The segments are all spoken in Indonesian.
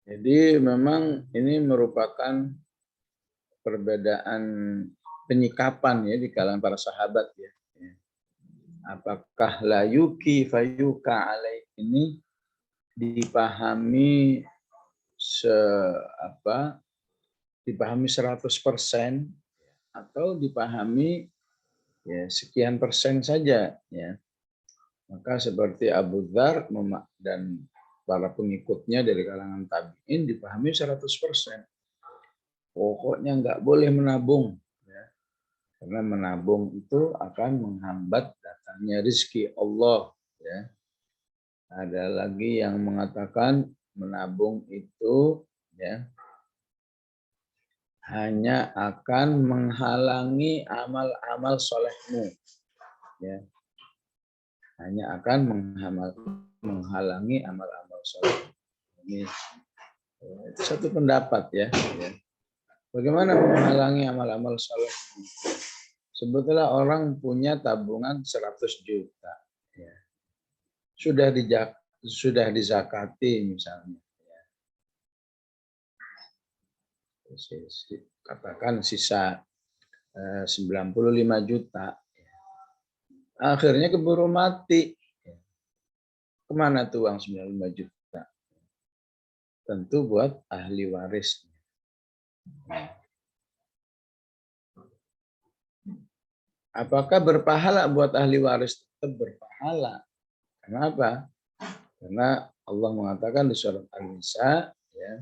Jadi memang ini merupakan perbedaan penyikapan ya di kalangan para sahabat ya. Apakah la yuki fayuka alaih ini dipahami dipahami 100% atau dipahami ya sekian persen saja ya. Maka seperti Abu Dzar dan para pengikutnya dari kalangan tabi'in dipahami 100%. Pokoknya nggak boleh menabung ya. Karena menabung itu akan menghambat datangnya rezeki Allah ya. Ada lagi yang mengatakan menabung itu ya hanya akan menghalangi amal-amal solehmu ya. Hanya akan menghalangi amal-amal soleh. Ini itu satu pendapat ya. Bagaimana menghalangi amal-amal soleh? Sebetulnya orang punya tabungan 100 juta. Ya. Sudah dizakati misalnya. Ya. Katakan sisa 95 juta. Akhirnya keburu mati. Kemana tuh uang 95 juta? Tentu buat ahli waris. Apakah berpahala buat ahli waris? Tetap berpahala. Kenapa? Karena Allah mengatakan di surat An-Nisa, ya,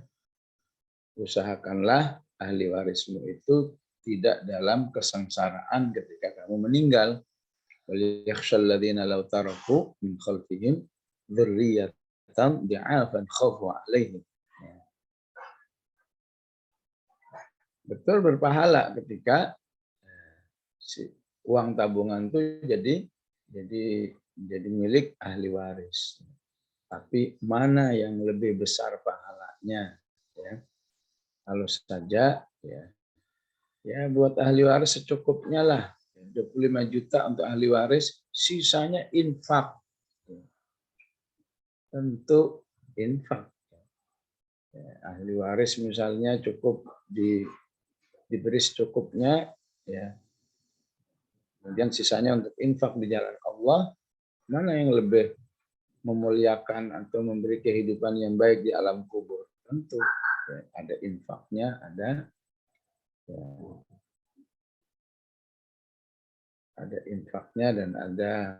usahakanlah ahli warismu itu tidak dalam kesengsaraan ketika kamu meninggal. وَلْيَخْشَى الَّذِينَ لَوْ تَرَكُوا مِنْ خَلْفِهِمْ ذُرِّيَّةً ضِعَافًا خَافُوا عَلَيْهِمْ. Betul berpahala ketika uang tabungan itu jadi milik ahli waris. Tapi mana yang lebih besar pahalanya? Ya. Kalau saja ya buat ahli waris secukupnya lah. 25 juta untuk ahli waris, sisanya infak. Tentu infak. Ya, ahli waris misalnya cukup diberi secukupnya, ya. Kemudian sisanya untuk infak di jalan Allah. Mana yang lebih memuliakan atau memberi kehidupan yang baik di alam kubur? Tentu ya, ada infaknya, ada infaknya dan ada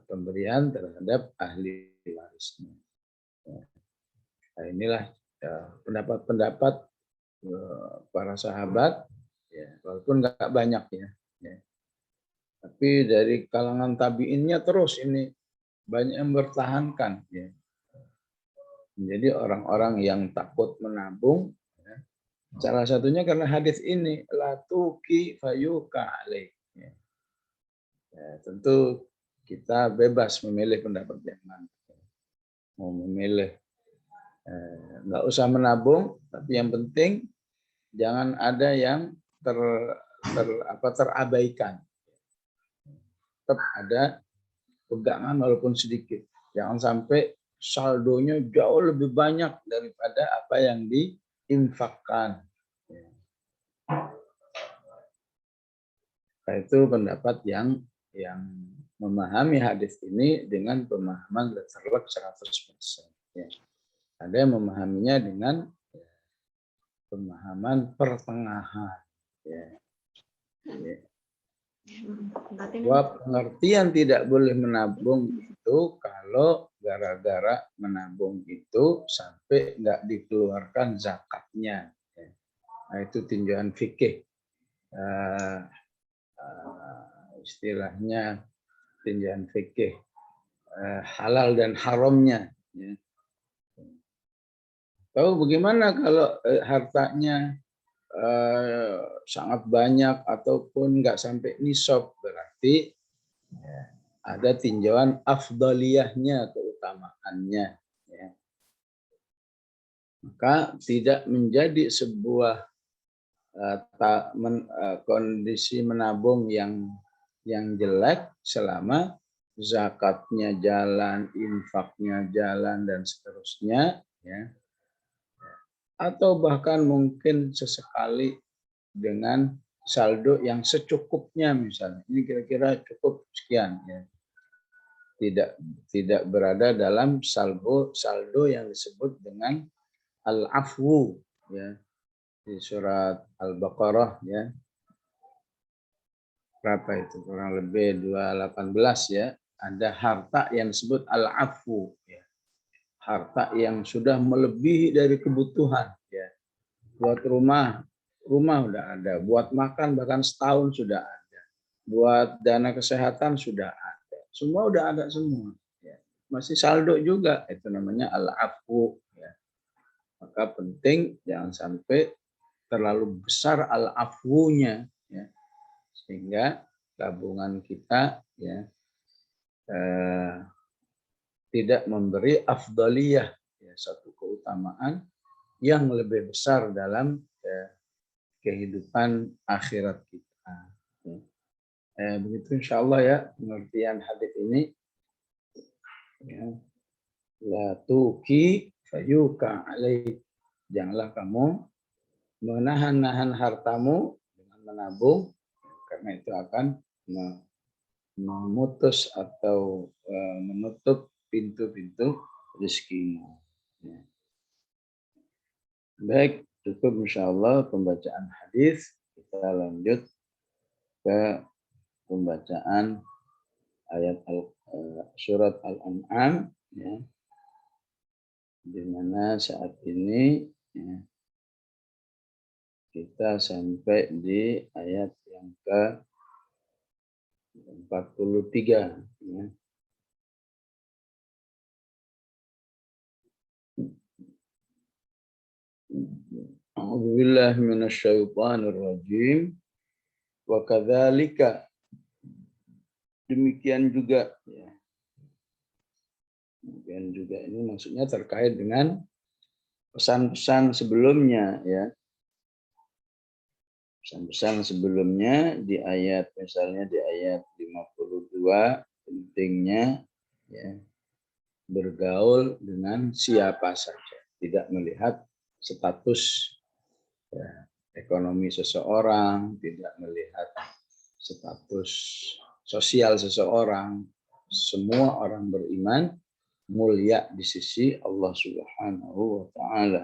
pemberian terhadap ahli warisnya. Nah, inilah pendapat-pendapat para sahabat, ya, walaupun nggak banyak ya. Tapi dari kalangan tabiinnya terus ini banyak yang bertahankan. Ya. Menjadi orang-orang yang takut menabung. Ya. Salah satunya karena hadis ini, la tuki fayuka alaih. Ya. Tentu kita bebas memilih pendapat yang mana. Mau memilih nggak usah menabung, tapi yang penting jangan ada yang terabaikan. Tetap ada pegangan walaupun sedikit. Jangan sampai saldonya jauh lebih banyak daripada apa yang diinfakkan. Nah, itu pendapat yang memahami hadis ini dengan pemahaman letterlock 100%. Ya. Ada yang memahaminya dengan pemahaman pertengahan. Ya. Bahwa pengertian tidak boleh menabung itu kalau gara-gara menabung itu sampai nggak dikeluarkan zakatnya. Nah, itu tinjauan fikih. Istilahnya tinjauan fikih halal dan haramnya. Tahu bagaimana kalau hartanya sangat banyak ataupun nggak sampai nisab, berarti ada tinjauan afdaliyahnya, keutamaannya. Ya. Maka tidak menjadi sebuah kondisi menabung yang jelek selama zakatnya jalan, infaknya jalan dan seterusnya. Ya. atau bahkan mungkin sesekali dengan saldo yang secukupnya misalnya. Ini kira-kira cukup sekian ya. Tidak berada dalam saldo yang disebut dengan al-afwu ya. Di surat Al-Baqarah ya. Berapa itu? Kurang lebih 218 ya. Ada harta yang disebut al-afwu ya. Harta yang sudah melebihi dari kebutuhan ya. Buat rumah udah ada, buat makan bahkan setahun sudah ada, buat dana kesehatan sudah ada, semua udah ada semua ya. Masih saldo juga, itu namanya al-afu ya. Maka penting jangan sampai terlalu besar al-afunya ya, sehingga tabungan kita ya tidak memberi afdaliyah ya, satu keutamaan yang lebih besar dalam kehidupan akhirat kita. Begitu insya Allah ya pengertian hadis ini. Ya. La tuki fayuka alaih. Janganlah kamu menahan-nahan hartamu dengan menabung, karena itu akan memutus atau menutup pintu-pintu rezekimu. Ya. Baik, cukup insya Allah pembacaan hadis. Kita lanjut ke pembacaan ayat surat Al-An'am ya, di mana saat ini ya, kita sampai di ayat yang ke 43 ya. A'udzubillahi minasyaitonir rajim. Wa kadzalika, demikian juga ya. Demikian juga ini maksudnya terkait dengan pesan-pesan sebelumnya ya. Pesan-pesan sebelumnya di ayat, misalnya di ayat 52, pentingnya ya, bergaul dengan siapa saja, tidak melihat status ya, ekonomi seseorang, tidak melihat status sosial seseorang. Semua orang beriman mulia di sisi Allah Subhanahu wa taala.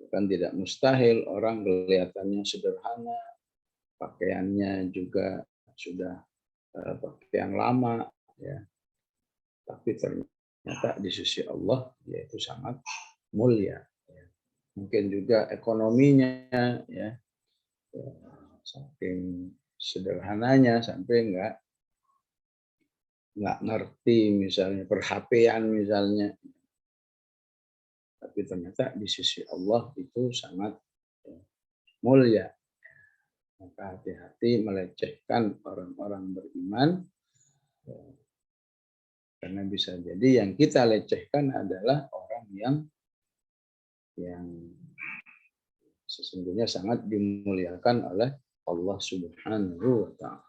Kan tidak mustahil orang kelihatannya sederhana, pakaiannya juga sudah pakaian lama ya. Tapi ternyata di sisi Allah dia itu sangat mulia ya. Mungkin juga ekonominya ya, saking sederhananya sampai nggak ngerti misalnya per-HP-an misalnya, tapi ternyata di sisi Allah itu sangat mulia. Maka hati-hati melecehkan orang-orang beriman, karena bisa jadi yang kita lecehkan adalah orang yang sesungguhnya sangat dimuliakan oleh Allah Subhanahu wa taala.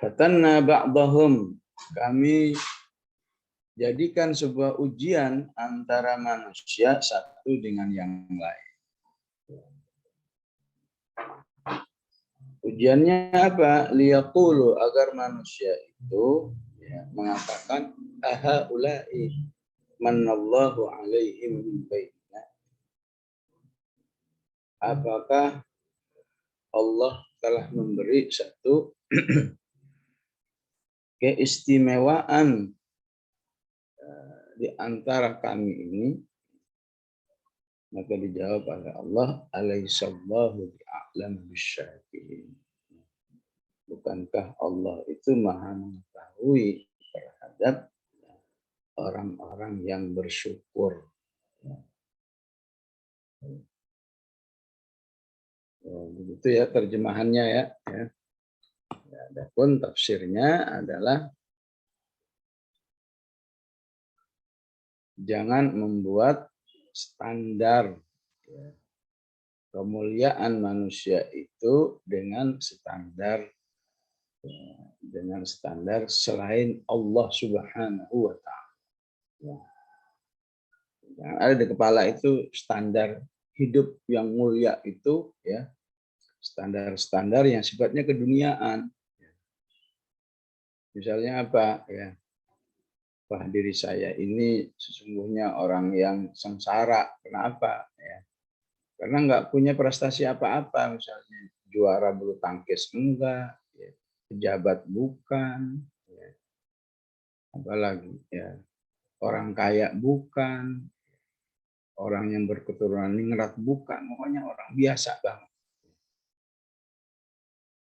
Fatanna ba'dahum, kami jadikan sebuah ujian antara manusia satu dengan yang lain. Ujiannya apa? Liyaqulu, agar manusia itu ya, mengatakan ahaulai manallahu alaihim min bainina. Apakah Allah telah memberi satu keistimewaan di antara kami ini? Maka dijawab oleh Allah, alaihissallahu bi'a'lam bisyakirin. Bukankah Allah itu maha mengetahui terhadap orang-orang yang bersyukur. Begitu ya terjemahannya ya. Adapun tafsirnya adalah jangan membuat standar kemuliaan manusia itu dengan standar dengan standar selain Allah Subhanahu wa Ta'ala. Yang ada di kepala itu standar hidup yang mulia itu, ya, standar-standar yang sifatnya keduniaan. Misalnya apa? Ya, wah, diri saya ini sesungguhnya orang yang sengsara. Kenapa? Ya, karena nggak punya prestasi apa-apa, misalnya juara bulu tangkis enggak, ya, pejabat bukan, ya, apalagi ya orang kaya bukan, orang yang berketurunan ningrat bukan, pokoknya orang biasa banget.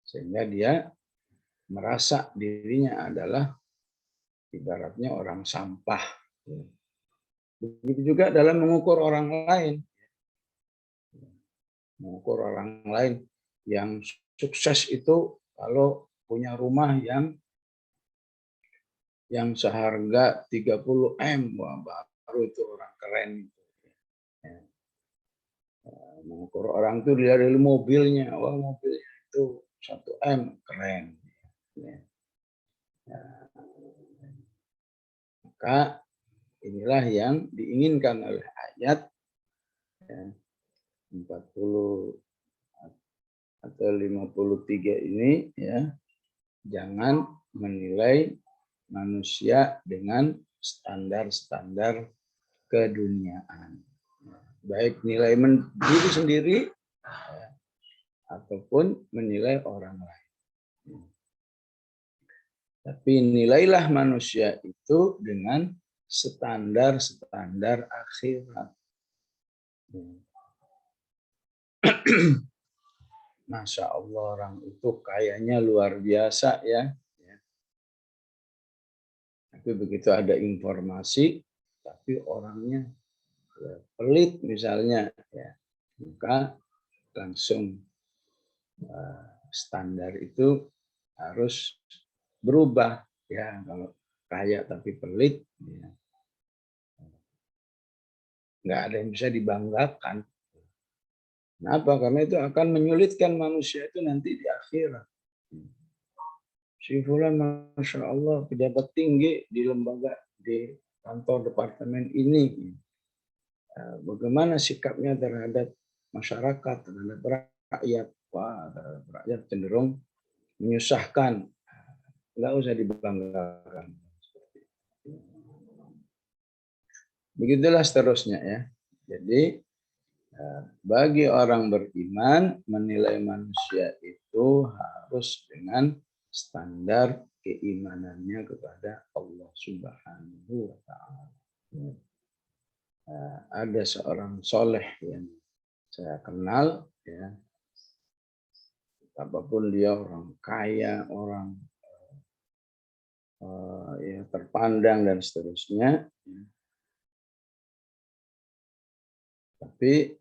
Sehingga dia merasa dirinya adalah ibaratnya orang sampah. Begitu juga dalam mengukur orang lain. Mengukur orang lain yang sukses itu kalau punya rumah yang seharga 30 M, wah, baru itu orang keren. Ya. Mengukur orang itu dari mobilnya, wah, mobilnya itu 1 M, keren. Ya. Maka inilah yang diinginkan oleh ayat 40 atau 53 ini, ya. Jangan menilai manusia dengan standar-standar keduniaan. Baik nilai diri sendiri ataupun menilai orang lain. Tapi nilailah manusia itu dengan standar-standar akhirat. Masya Allah, orang itu kayaknya luar biasa, ya. Tapi begitu ada informasi, tapi orangnya pelit misalnya, ya, maka langsung standar itu harus berubah, ya. Kalau kaya tapi pelit, ya, nggak ada yang bisa dibanggakan. Kenapa? Karena itu akan menyulitkan manusia itu nanti di akhirat. Si fulan, Masya Allah, pejabat tinggi di lembaga, di kantor departemen ini. Bagaimana sikapnya terhadap masyarakat, terhadap rakyat? Wah, terhadap rakyat cenderung menyusahkan. Nggak usah dibanggakan. Begitulah seterusnya, ya. Jadi bagi orang beriman, menilai manusia itu harus dengan standar keimanannya kepada Allah Subhanahu wa Ta'ala. Ada seorang soleh yang saya kenal, ya, apapun dia, orang kaya, orang ya, terpandang dan seterusnya, tapi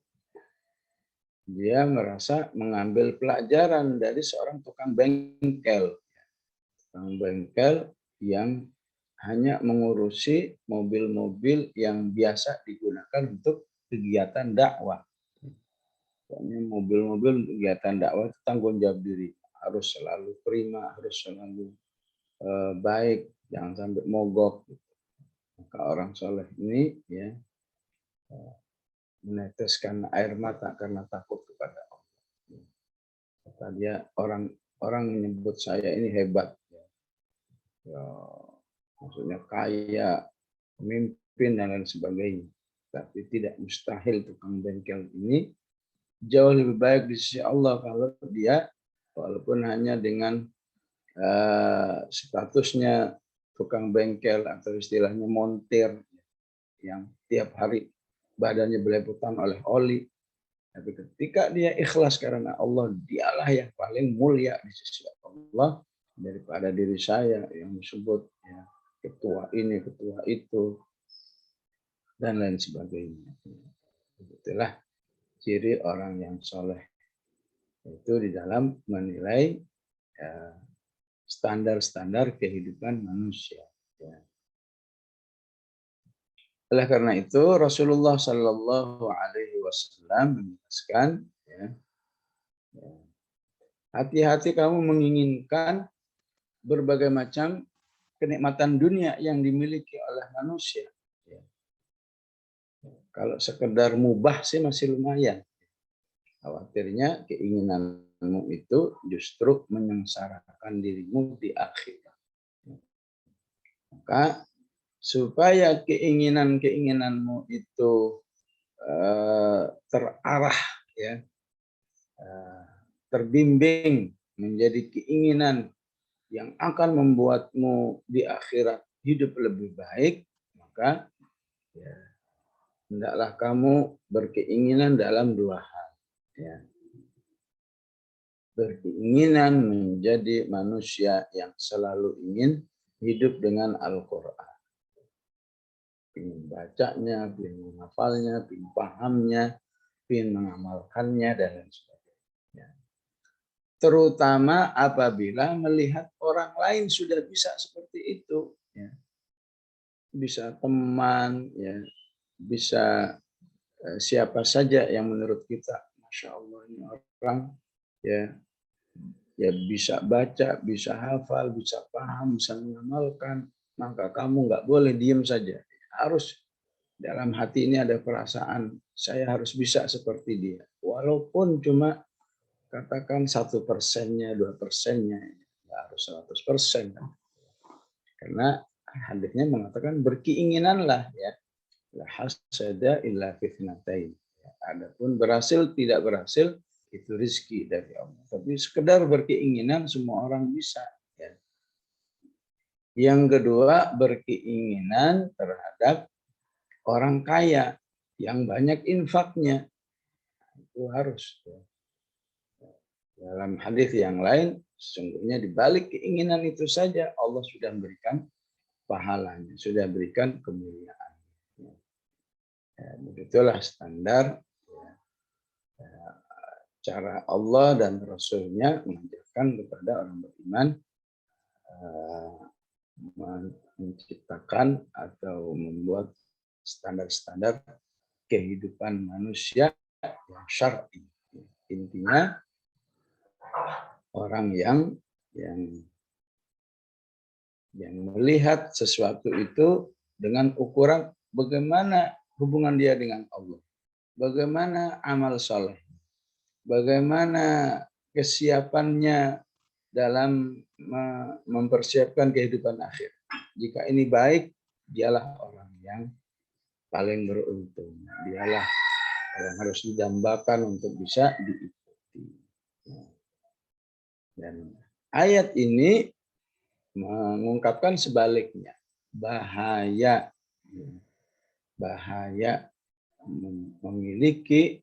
dia merasa mengambil pelajaran dari seorang tukang bengkel. Tukang bengkel yang hanya mengurusi mobil-mobil yang biasa digunakan untuk kegiatan dakwah. Mobil-mobil untuk kegiatan dakwah itu tanggung jawab diri. Harus selalu prima, harus selalu baik, jangan sampai mogok. Maka orang soleh ini, ya, meneteskan air mata karena takut kepada Allah. Kata dia, orang menyebut saya ini hebat, ya, maksudnya kaya, pemimpin dan lain sebagainya. Tapi tidak mustahil tukang bengkel ini jauh lebih baik di sisi Allah kalau dia walaupun hanya dengan statusnya tukang bengkel atau istilahnya montir yang tiap hari badannya belepotan oleh oli. Tapi ketika dia ikhlas karena Allah, dialah yang paling mulia di sisi Allah daripada diri saya yang disebut, ya, ketua ini, ketua itu, dan lain sebagainya. Itulah ciri orang yang soleh. Itu di dalam menilai standar-standar kehidupan manusia. Ya. Oleh karena itu Rasulullah Shallallahu Alaihi Wasallam menjelaskan, hati-hati kamu menginginkan berbagai macam kenikmatan dunia yang dimiliki oleh manusia. Kalau sekedar mubah sih masih lumayan. Khawatirnya keinginanmu itu justru menyengsarakan dirimu di akhirat. Maka supaya keinginan-keinginanmu itu terarah, ya, terbimbing menjadi keinginan yang akan membuatmu di akhirat hidup lebih baik, maka ya, hendaklah kamu berkeinginan dalam dua hal. Ya. Berkeinginan menjadi manusia yang selalu ingin hidup dengan Al-Quran. Ingin bacanya, ingin menghafalnya, ingin pahamnya, ingin mengamalkannya, dan lain sebagainya. Terutama apabila melihat orang lain sudah bisa seperti itu. Ya. Bisa teman, ya, bisa siapa saja yang menurut kita, Masya Allah ini orang ya, ya bisa baca, bisa hafal, bisa paham, bisa mengamalkan, maka kamu nggak boleh diem saja. Harus dalam hati ini ada perasaan, saya harus bisa seperti dia. Walaupun cuma katakan 1%-nya, 2%-nya, nggak harus 100%. Karena hadisnya mengatakan berkeinginanlah, ya. La hasada illa fitnatain. Adapun berhasil tidak berhasil itu rezeki dari Allah. Tapi sekedar berkeinginan semua orang bisa. Ya. Yang kedua, berkeinginan terhadap orang kaya yang banyak infaknya. Itu harus. Ya. Dalam hadis yang lain, sesungguhnya di balik keinginan itu saja Allah sudah memberikan pahalanya, sudah berikan kemuliaan. Ya, begitulah standar, ya, cara Allah dan Rasul-Nya mengajarkan kepada orang beriman menciptakan atau membuat standar-standar kehidupan manusia yang syar'i. Intinya orang yang melihat sesuatu itu dengan ukuran bagaimana hubungan dia dengan Allah, bagaimana amal soleh, bagaimana kesiapannya dalam mempersiapkan kehidupan akhir. Jika ini baik, dialah orang yang paling beruntung. Dialah yang harus didambakan untuk bisa diikuti. Dan ayat ini mengungkapkan sebaliknya. Bahaya memiliki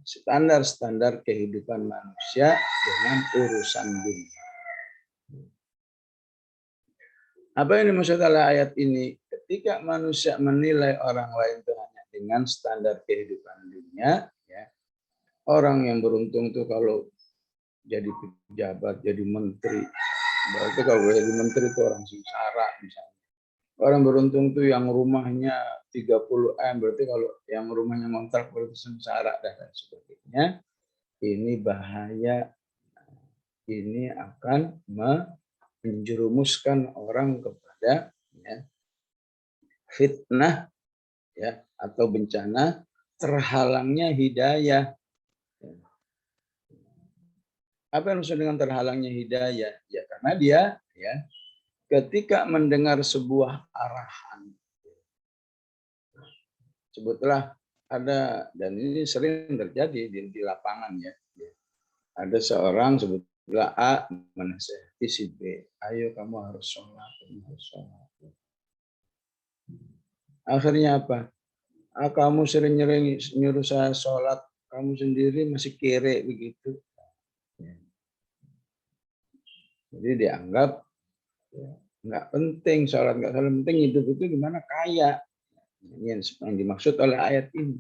standar-standar kehidupan manusia dengan urusan dunia. Apa yang dimaksud oleh ayat ini? Ketika manusia menilai orang lain itu hanya dengan standar kehidupan dunia, ya, orang yang beruntung itu kalau jadi pejabat, jadi menteri, berarti kalau jadi menteri itu orang sengsara misalnya. Orang beruntung itu yang rumahnya 30 M, berarti kalau yang rumahnya ngontrak berarti sengsara dan lain sebagainya. Ini bahaya, ini akan menjerumuskan orang kepada, ya, fitnah, ya, atau bencana, terhalangnya hidayah. Apa yang maksud dengan terhalangnya hidayah? Ya karena dia, ya, ketika mendengar sebuah arahan, sebutlah ada, dan ini sering terjadi di lapangan, ya. Ada seorang sebutlah A menasihati si B, ayo kamu harus sholat, kamu harus sholat. Akhirnya apa? Kamu sering nyuruh saya sholat, kamu sendiri masih kere begitu. Jadi dianggap, ya, nggak penting sholat, nggak terlalu penting, hidup itu gimana kaya. Ini yang dimaksud oleh ayat ini.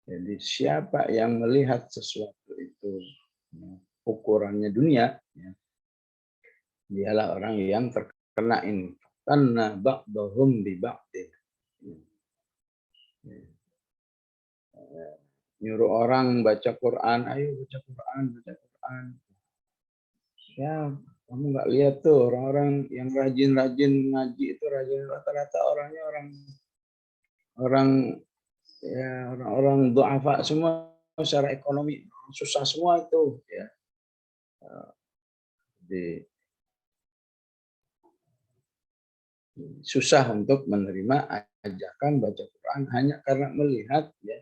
Jadi siapa yang melihat sesuatu itu, ya, ukurannya dunia, ya, dialah orang yang terkena ini. Karena ba'dahum bi ba'din. Nyuruh orang baca Quran, ayo baca Quran, baca Quran. Ya, Kamu nggak lihat tuh orang-orang yang rajin-rajin ngaji itu rata-rata orangnya orang ya orang-orang du'afa semua secara ekonomi susah semua itu ya. Jadi susah untuk menerima ajakan baca Quran hanya karena melihat ya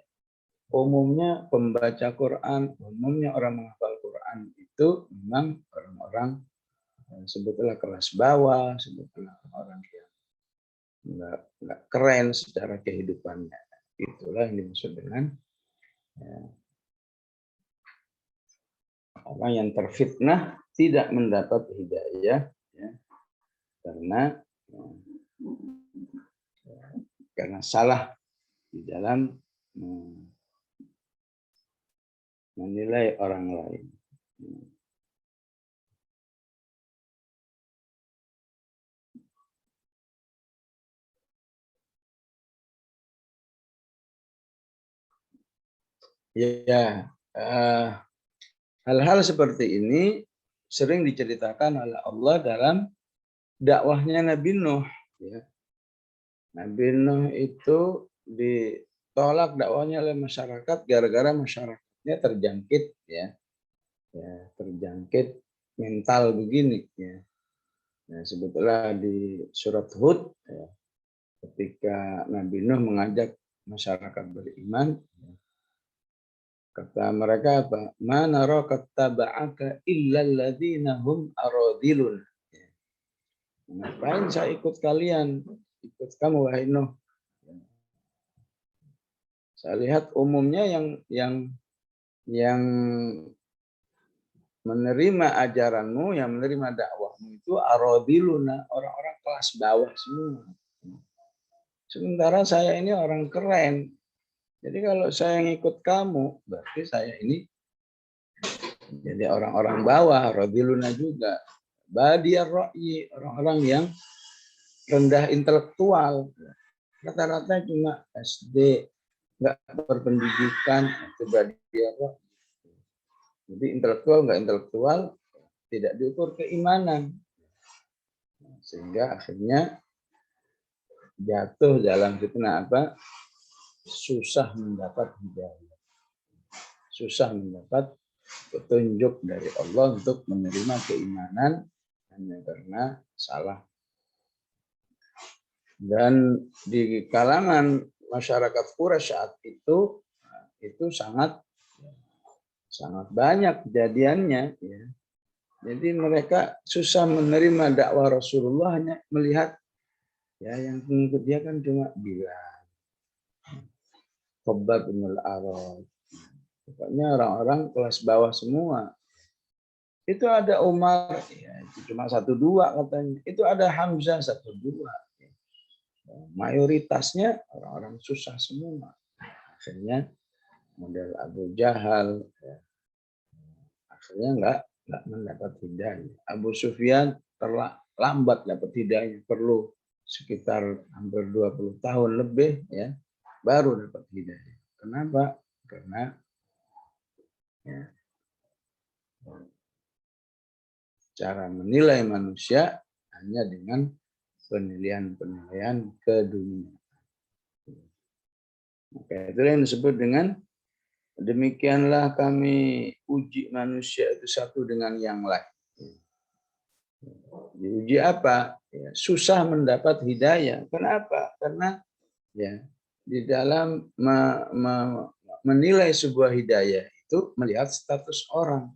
umumnya pembaca Quran, umumnya orang menghafal Quran itu memang orang-orang sebetulnya kelas bawah, sebetulnya orang yang nggak keren secara kehidupannya. Itulah yang dimaksud dengan ya, orang yang terfitnah tidak mendapat hidayah ya, karena salah di dalam menilai orang lain. Ya, hal-hal seperti ini sering diceritakan oleh Allah dalam dakwahnya Nabi Nuh. Ya. Nabi Nuh itu ditolak dakwahnya oleh masyarakat gara-gara masyarakatnya terjangkit ya, terjangkit mental begini ya. Nah, sebetulnya di surat Hud ya, ketika Nabi Nuh mengajak masyarakat beriman, kata mereka apa? Ma naraka taba'aka illa alladziina hum aradilun. Ngapain saya ikut kalian? Ikut kamu wahai Nuh. Saya lihat umumnya yang menerima ajaranmu, yang menerima dakwahmu itu aradiluna, orang-orang kelas bawah semua. Sementara saya ini orang keren. Jadi kalau saya ngikut kamu, berarti saya ini jadi orang-orang bawah, radiluna juga. Badiyar ra'yi, orang-orang yang rendah intelektual. Rata-rata cuma SD, nggak berpendidikan, itu badiyar ra'yi. Jadi intelektual, nggak intelektual, tidak diukur keimanan. Sehingga akhirnya jatuh dalam fitnah apa? Susah mendapat hidayah. Susah mendapat petunjuk dari Allah untuk menerima keimanan hanya karena salah. Dan di kalangan masyarakat Quraisy saat itu sangat banyak kejadiannya ya. Jadi mereka susah menerima dakwah Rasulullah hanya melihat ya yang pengikut dia kan cuma Bilal, Khabbab bin al-Arad. Pokoknya orang-orang kelas bawah semua. Itu ada Umar, ya, itu cuma 1-2 katanya. Itu ada Hamzah 1-2. Mayoritasnya orang-orang susah semua. Akhirnya model Abu Jahal, ya, akhirnya nggak mendapat hidayah. Abu Sufyan terlambat dapat hidayah, perlu sekitar hampir 20 tahun lebih ya baru dapat hidayah. Kenapa? Karena ya, cara menilai manusia hanya dengan penilaian-penilaian ke dunia. Maka itu yang disebut dengan demikianlah kami uji manusia itu satu dengan yang lain. Diuji apa? Ya, susah mendapat hidayah. Kenapa? Karena ya di dalam menilai sebuah hidayah itu melihat status orang.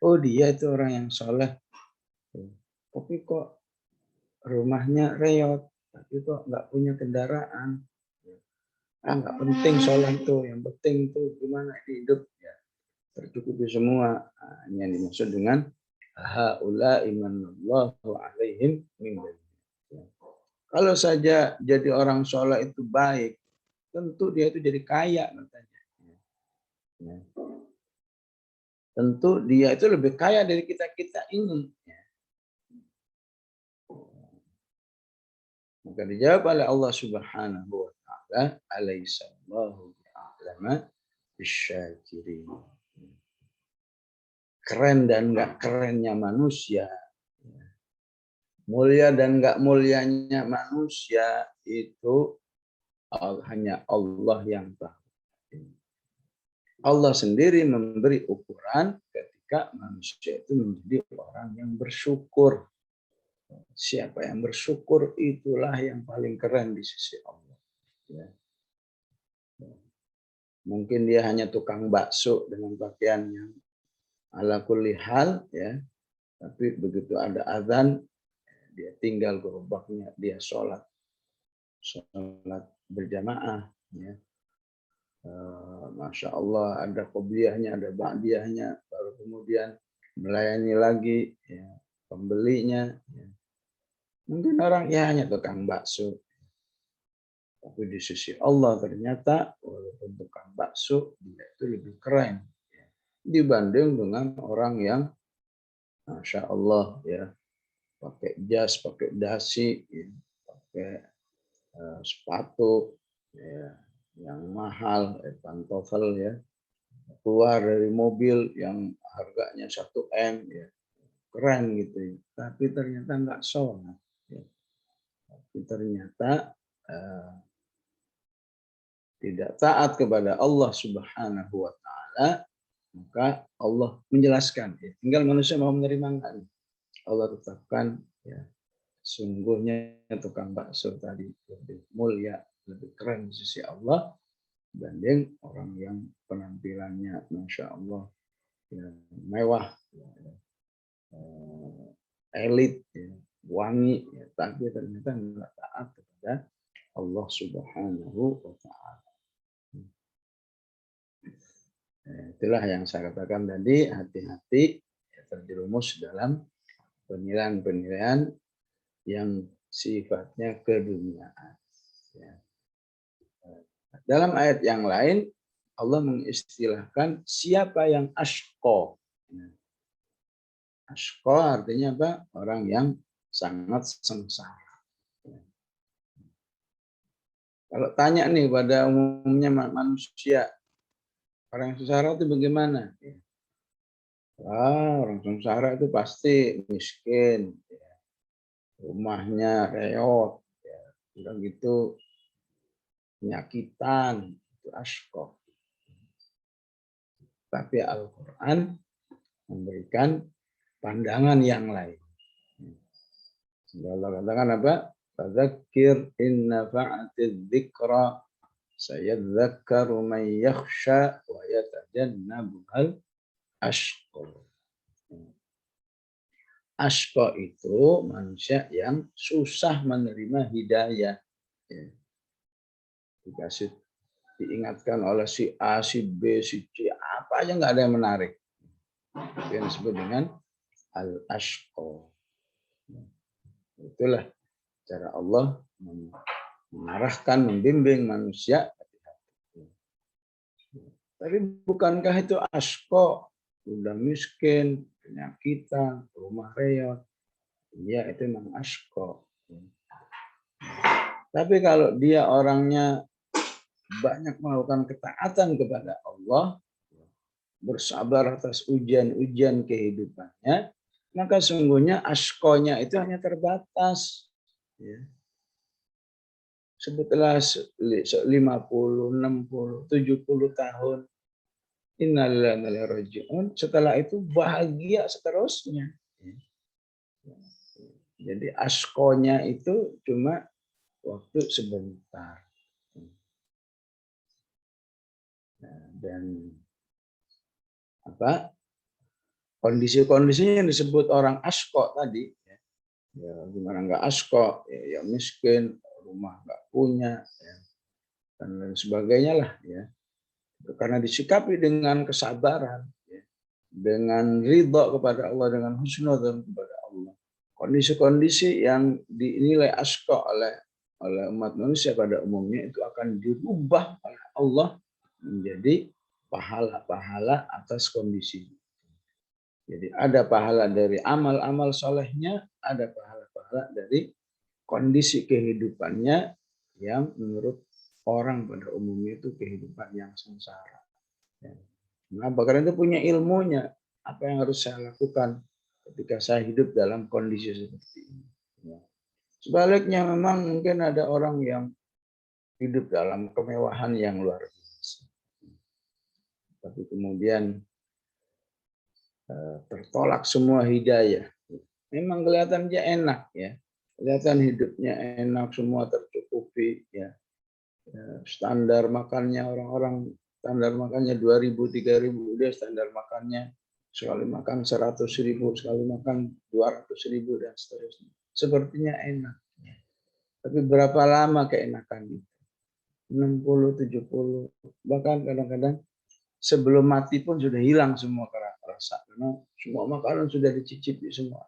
Oh dia itu orang yang soleh, tapi kok rumahnya reot, tapi kok nggak punya kendaraan. Nggak penting soleh itu, yang penting itu gimana hidup ya tercukupi semua. Ini yang dimaksud dengan haula imanallahu alaihim min. Kalau saja jadi orang soleh itu baik, tentu dia itu jadi kaya katanya. Ya. Tentu dia itu lebih kaya dari kita-kita ini. Maka dijawab oleh Allah Subhanahu wa taala, "Alaihissallahu bi'alama bisyakirin." keren dan nggak kerennya manusia, mulia dan nggak mulianya manusia itu hanya Allah yang tahu. Allah sendiri memberi ukuran ketika manusia itu menjadi orang yang bersyukur. Siapa yang bersyukur itulah yang paling keren di sisi Allah. Ya. Mungkin dia hanya tukang bakso dengan pakaian yang ala kulli hal, ya. Tapi begitu ada azan, dia tinggal gerobaknya, dia sholat berjamaah, ya. Masya Allah, ada qobliyahnya, ada ba'diyahnya, baru kemudian melayani lagi, ya, pembelinya. Ya. Mungkin orang ya hanya tukang bakso, tapi di sisi Allah ternyata walaupun tukang bakso dia itu lebih keren, ya, dibanding dengan orang yang Masya Allah, ya, pakai jas, pakai dasi, ya, pakai sepatu, ya, yang mahal, pantofel, ya, keluar dari mobil yang harganya 1 M, ya, keren gitu, ya. Tapi ternyata nggak sholat, ya. Tapi ternyata tidak taat kepada Allah Subhanahu wa Ta'ala, maka Allah menjelaskan, ya, tinggal manusia mau menerima enggak. Allah tetapkan, ya, sungguhnya tukang bakso tadi lebih mulia, lebih keren di sisi Allah dibanding orang yang penampilannya Masya Allah, ya, mewah, ya, elit, ya, wangi, ya, tapi ternyata enggak taat kepada Allah Subhanahu wa Ta'ala. Itulah yang saya katakan tadi, hati-hati terjerumus dalam penilaian-penilaian yang sifatnya keduniaan. Ya. Dalam ayat yang lain, Allah mengistilahkan siapa yang asyqa. Asyqa artinya apa? Orang yang sangat sengsara. Kalau tanya nih pada umumnya manusia, orang yang sengsara itu bagaimana? Orang sengsara itu pasti miskin, ya, rumahnya reot, ya, udah gitu penyakitan, itu asyqa. Tapi Al-Quran memberikan pandangan yang lain. Allah katakan apa? Fadzakir inna fa'atiz dzikra sayadzakkaru man yakhsha wa yatajannabuhal asyqa. Asyqa itu manusia yang susah menerima hidayah. Ya. Dikasih, diingatkan oleh si A, si B, si C, apa aja nggak ada yang menarik. Itu yang disebut dengan al-asyqa. Itulah cara Allah mengarahkan, membimbing manusia. Tapi bukankah itu asyqa? Udah miskin, penyakitan, rumah reot. Iya, itu memang asyqa. Tapi kalau dia orangnya banyak melakukan ketaatan kepada Allah, bersabar atas ujian-ujian kehidupannya, maka sungguhnya asyqanya itu hanya terbatas. Ya. Sebutlah 50, 60, 70 tahun. Innalillahi wa inna ilaihi raji'un. Setelah itu bahagia seterusnya. Jadi asyqanya itu cuma waktu sebentar. Dan apa? Kondisi-kondisinya yang disebut orang asyqa tadi, ya gimana nggak asyqa, ya miskin, rumah nggak punya, ya, dan lain sebagainya lah, ya. Karena disikapi dengan kesabaran, ya, dengan ridha kepada Allah, dengan husnudzon kepada Allah. Kondisi-kondisi yang dinilai asyqa oleh umat manusia pada umumnya itu akan dirubah oleh Allah menjadi pahala-pahala atas kondisi. Jadi ada pahala dari amal-amal solehnya, ada pahala-pahala dari kondisi kehidupannya yang menurut orang pada umumnya itu kehidupan yang sengsara. Kenapa? Karena itu punya ilmunya. apa yang harus saya lakukan ketika saya hidup dalam kondisi seperti ini. Ya. Sebaliknya memang mungkin ada orang yang hidup dalam kemewahan yang luar biasa. Tapi kemudian tertolak semua hidayah. Memang kelihatan dia enak ya. Kelihatan hidupnya enak, semua tercukupi ya. Standar makannya orang-orang standar makannya 2.000, 3.000, dia standar makannya sekali makan 100.000, sekali makan 200.000 dan seterusnya. Sepertinya enak. Tapi berapa lama keenakan itu? 60, 70, bahkan kadang-kadang sebelum mati pun sudah hilang semua rasa, karena semua makanan sudah dicicipi semua.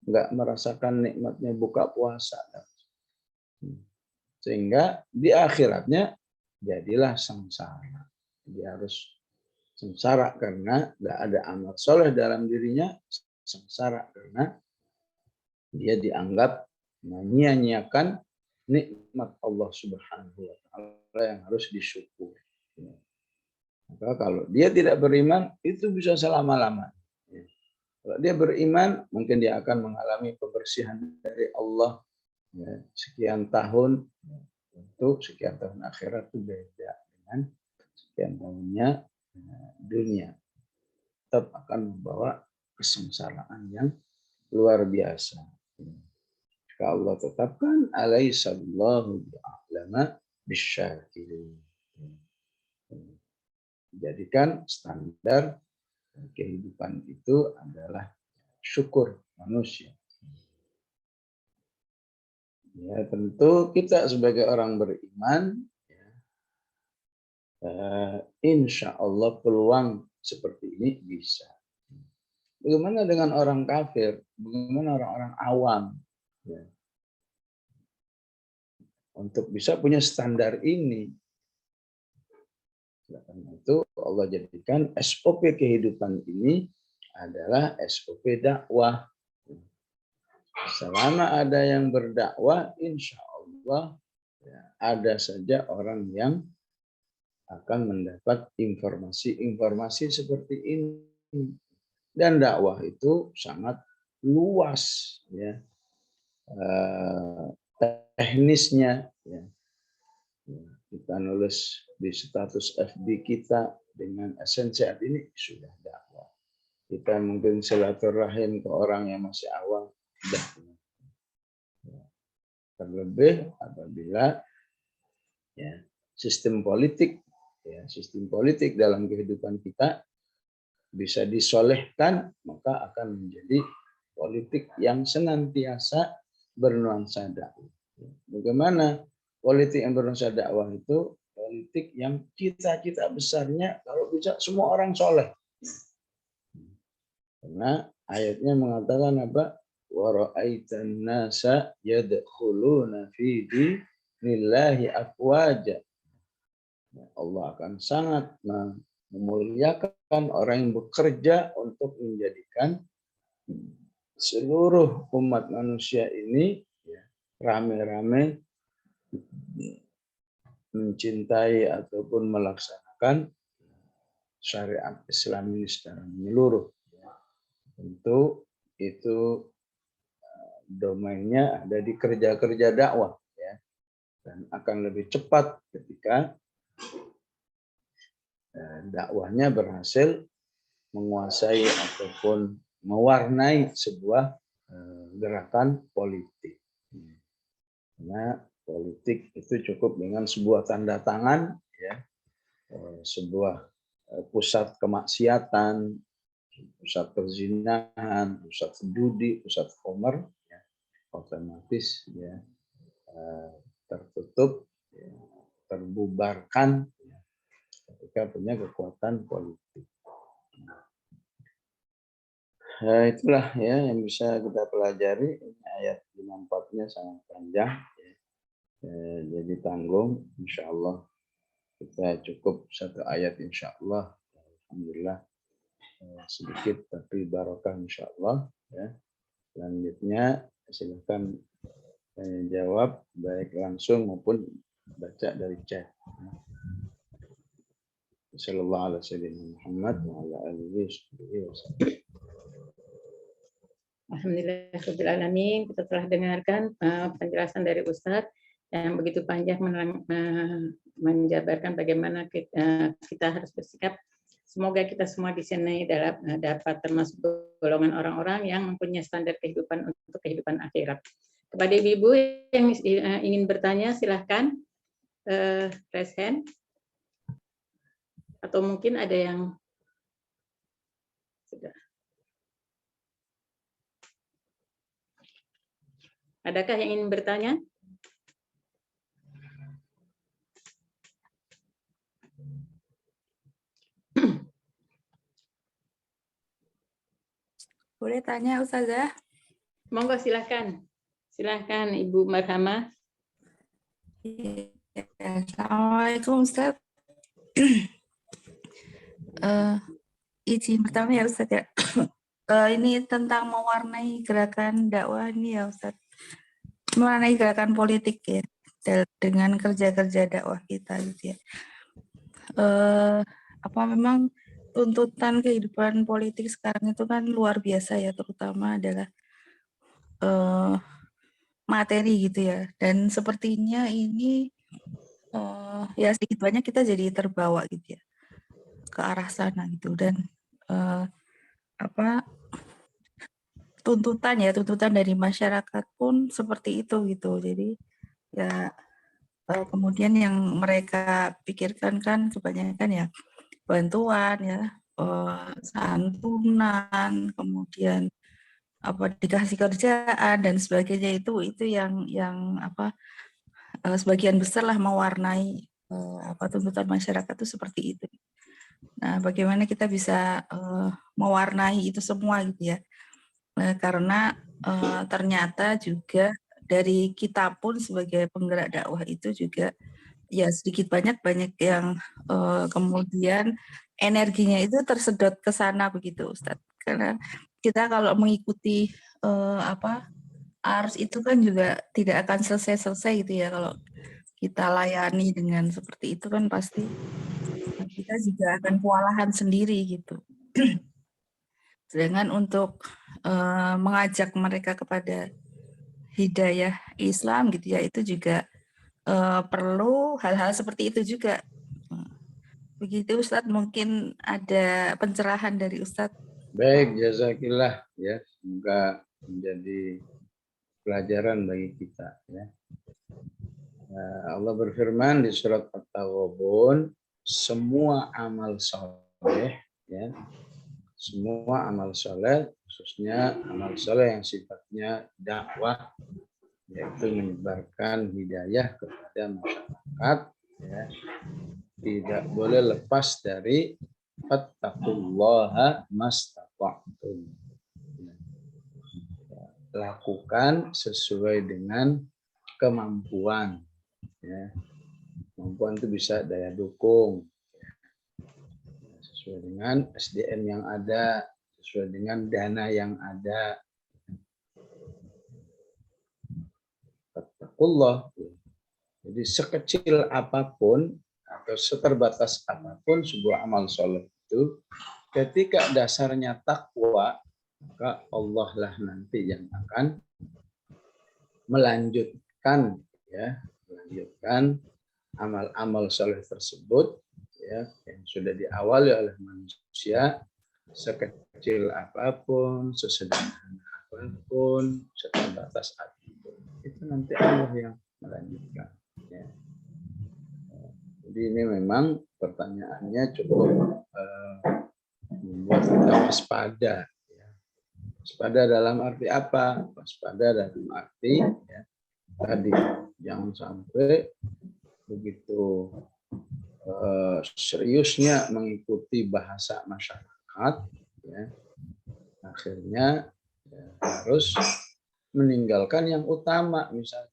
Enggak merasakan nikmatnya buka puasa. Sehingga di akhiratnya jadilah sengsara. Dia harus sengsara karena enggak ada amal soleh dalam dirinya, sengsara karena dia dianggap menyia-nyiakan nikmat Allah Subhanahu wa taala yang harus disyukuri. Maka kalau dia tidak beriman, itu bisa selama-lamanya. Kalau dia beriman, mungkin dia akan mengalami kebersihan dari Allah sekian tahun. Untuk sekian tahun akhirat itu beda dengan sekian tahunnya dunia. Tetap akan membawa kesengsaraan yang luar biasa. Jika Allah tetapkan alaihissallahu bi'a'lama bisyakirin. Jadikan standar kehidupan itu adalah syukur manusia. Ya, tentu kita sebagai orang beriman, insya Allah peluang seperti ini bisa. Bagaimana dengan orang kafir? Bagaimana orang-orang awam? Ya. Untuk bisa punya standar ini, karena itu Allah jadikan SOP kehidupan ini adalah SOP dakwah. Selama ada yang berdakwah, insya Allah ada saja orang yang akan mendapat informasi-informasi seperti ini. Dan dakwah itu sangat luas, ya, teknisnya. Ya. Kita nulis di status FB kita dengan esensi ini sudah dakwah. Kita mungkin silaturahim ke orang yang masih awam, dakwah. Terlebih apabila ya, sistem politik dalam kehidupan kita bisa disolehkan, maka akan menjadi politik yang senantiasa bernuansa dakwah. Bagaimana politik yang bernuansa dakwah itu? Politik yang cita-cita besarnya kalau bisa semua orang soleh. Karena ayatnya mengatakan apa? Wa ra'aitan nasa yadkhuluna fi dinillahi afwaja. Allah akan sangat memuliakan orang yang bekerja untuk menjadikan seluruh umat manusia ini rame-rame mencintai ataupun melaksanakan syariat Islam ini secara menyeluruh. Tentu itu domainnya ada di kerja-kerja dakwah, ya, dan akan lebih cepat ketika dakwahnya berhasil menguasai ataupun mewarnai sebuah gerakan politik. Karena politik itu cukup dengan sebuah tanda tangan, ya, sebuah pusat kemaksiatan, pusat perzinahan, pusat judi, pusat homer, ya, otomatis ya, tertutup, ya, terbubarkan ya, ketika punya kekuatan politik. Nah, itulah ya yang bisa kita pelajari. Ayat 54-nya sangat panjang, ya. Jadi tanggung, insya Allah kita cukup satu ayat, insya Allah. Alhamdulillah sedikit tapi barokah, insya Allah. Ya. Selanjutnya silakan jawab baik langsung maupun baca dari chat. Sallallahu alaihi Muhammad wa ala alihi wasallam. Alhamdulillahirrahmanirrahim. Kita telah dengarkan penjelasan dari Ustadz yang begitu panjang menjabarkan bagaimana kita harus bersikap. Semoga kita semua di sini dapat termasuk golongan orang-orang yang mempunyai standar kehidupan untuk kehidupan akhirat. Kepada ibu-ibu yang ingin bertanya, silahkan raise hand. Atau mungkin ada yang sudah. Adakah yang ingin bertanya? Boleh tanya, Ustazah? Monggo silahkan. Silahkan Ibu Marhamah. Assalamualaikum, Ustaz. Izin pertama ya, Ustaz ya. Ini tentang mewarnai gerakan dakwah ini ya, Ustaz. Mewarnai gerakan politik ya, dengan kerja-kerja dakwah kita gitu ya. Apa memang tuntutan kehidupan politik sekarang itu kan luar biasa ya, terutama adalah materi gitu ya, dan sepertinya ini ya sedikit banyak kita jadi terbawa gitu ya ke arah sana gitu, dan tuntutan dari masyarakat pun seperti itu gitu. Jadi ya kemudian yang mereka pikirkan kan kebanyakan ya bantuan ya, santunan, kemudian dikasih kerjaan dan sebagainya, itu yang sebagian besar lah mewarnai tuntutan masyarakat itu seperti itu. Nah, bagaimana kita bisa mewarnai itu semua gitu ya? Karena ternyata juga dari kita pun sebagai penggerak dakwah itu juga ya sedikit banyak yang kemudian energinya itu tersedot ke sana begitu, Ustadz. Karena kita kalau mengikuti arus itu kan juga tidak akan selesai gitu ya. Kalau kita layani dengan seperti itu kan pasti kita juga akan kewalahan sendiri gitu. Sedangkan untuk mengajak mereka kepada hidayah Islam gitu ya, itu juga perlu hal-hal seperti itu juga. Begitu Ustadz, mungkin ada pencerahan dari Ustadz. Baik, jazakillah ya. Semoga menjadi pelajaran bagi kita ya. Allah berfirman di surat At-Taghabun, semua amal soleh ya, semua amal soleh, khususnya amal soleh yang sifatnya dakwah, yaitu menyebarkan hidayah kepada masyarakat ya, tidak boleh lepas dari fattaqullaha mastata'tum. Lakukan sesuai dengan kemampuan ya. Kemampuan itu bisa daya dukung sesuai dengan SDM yang ada, sesuai dengan dana yang ada. Fattakullah. Jadi sekecil apapun atau seterbatas apapun sebuah amal soleh itu, ketika dasarnya takwa, maka Allah lah nanti yang akan melanjutkan amal-amal soleh tersebut ya, yang sudah diawali oleh manusia, sekecil apapun, sesederhana apapun, seterbatas apapun, itu nanti Allah yang melanjutkan ya. Jadi ini memang pertanyaannya cukup membuat kita waspada ya. Waspada dalam arti apa? Waspada dalam arti ya, tadi jangan sampai begitu seriusnya mengikuti bahasa masyarakat ya, akhirnya ya, harus meninggalkan yang utama. Misalnya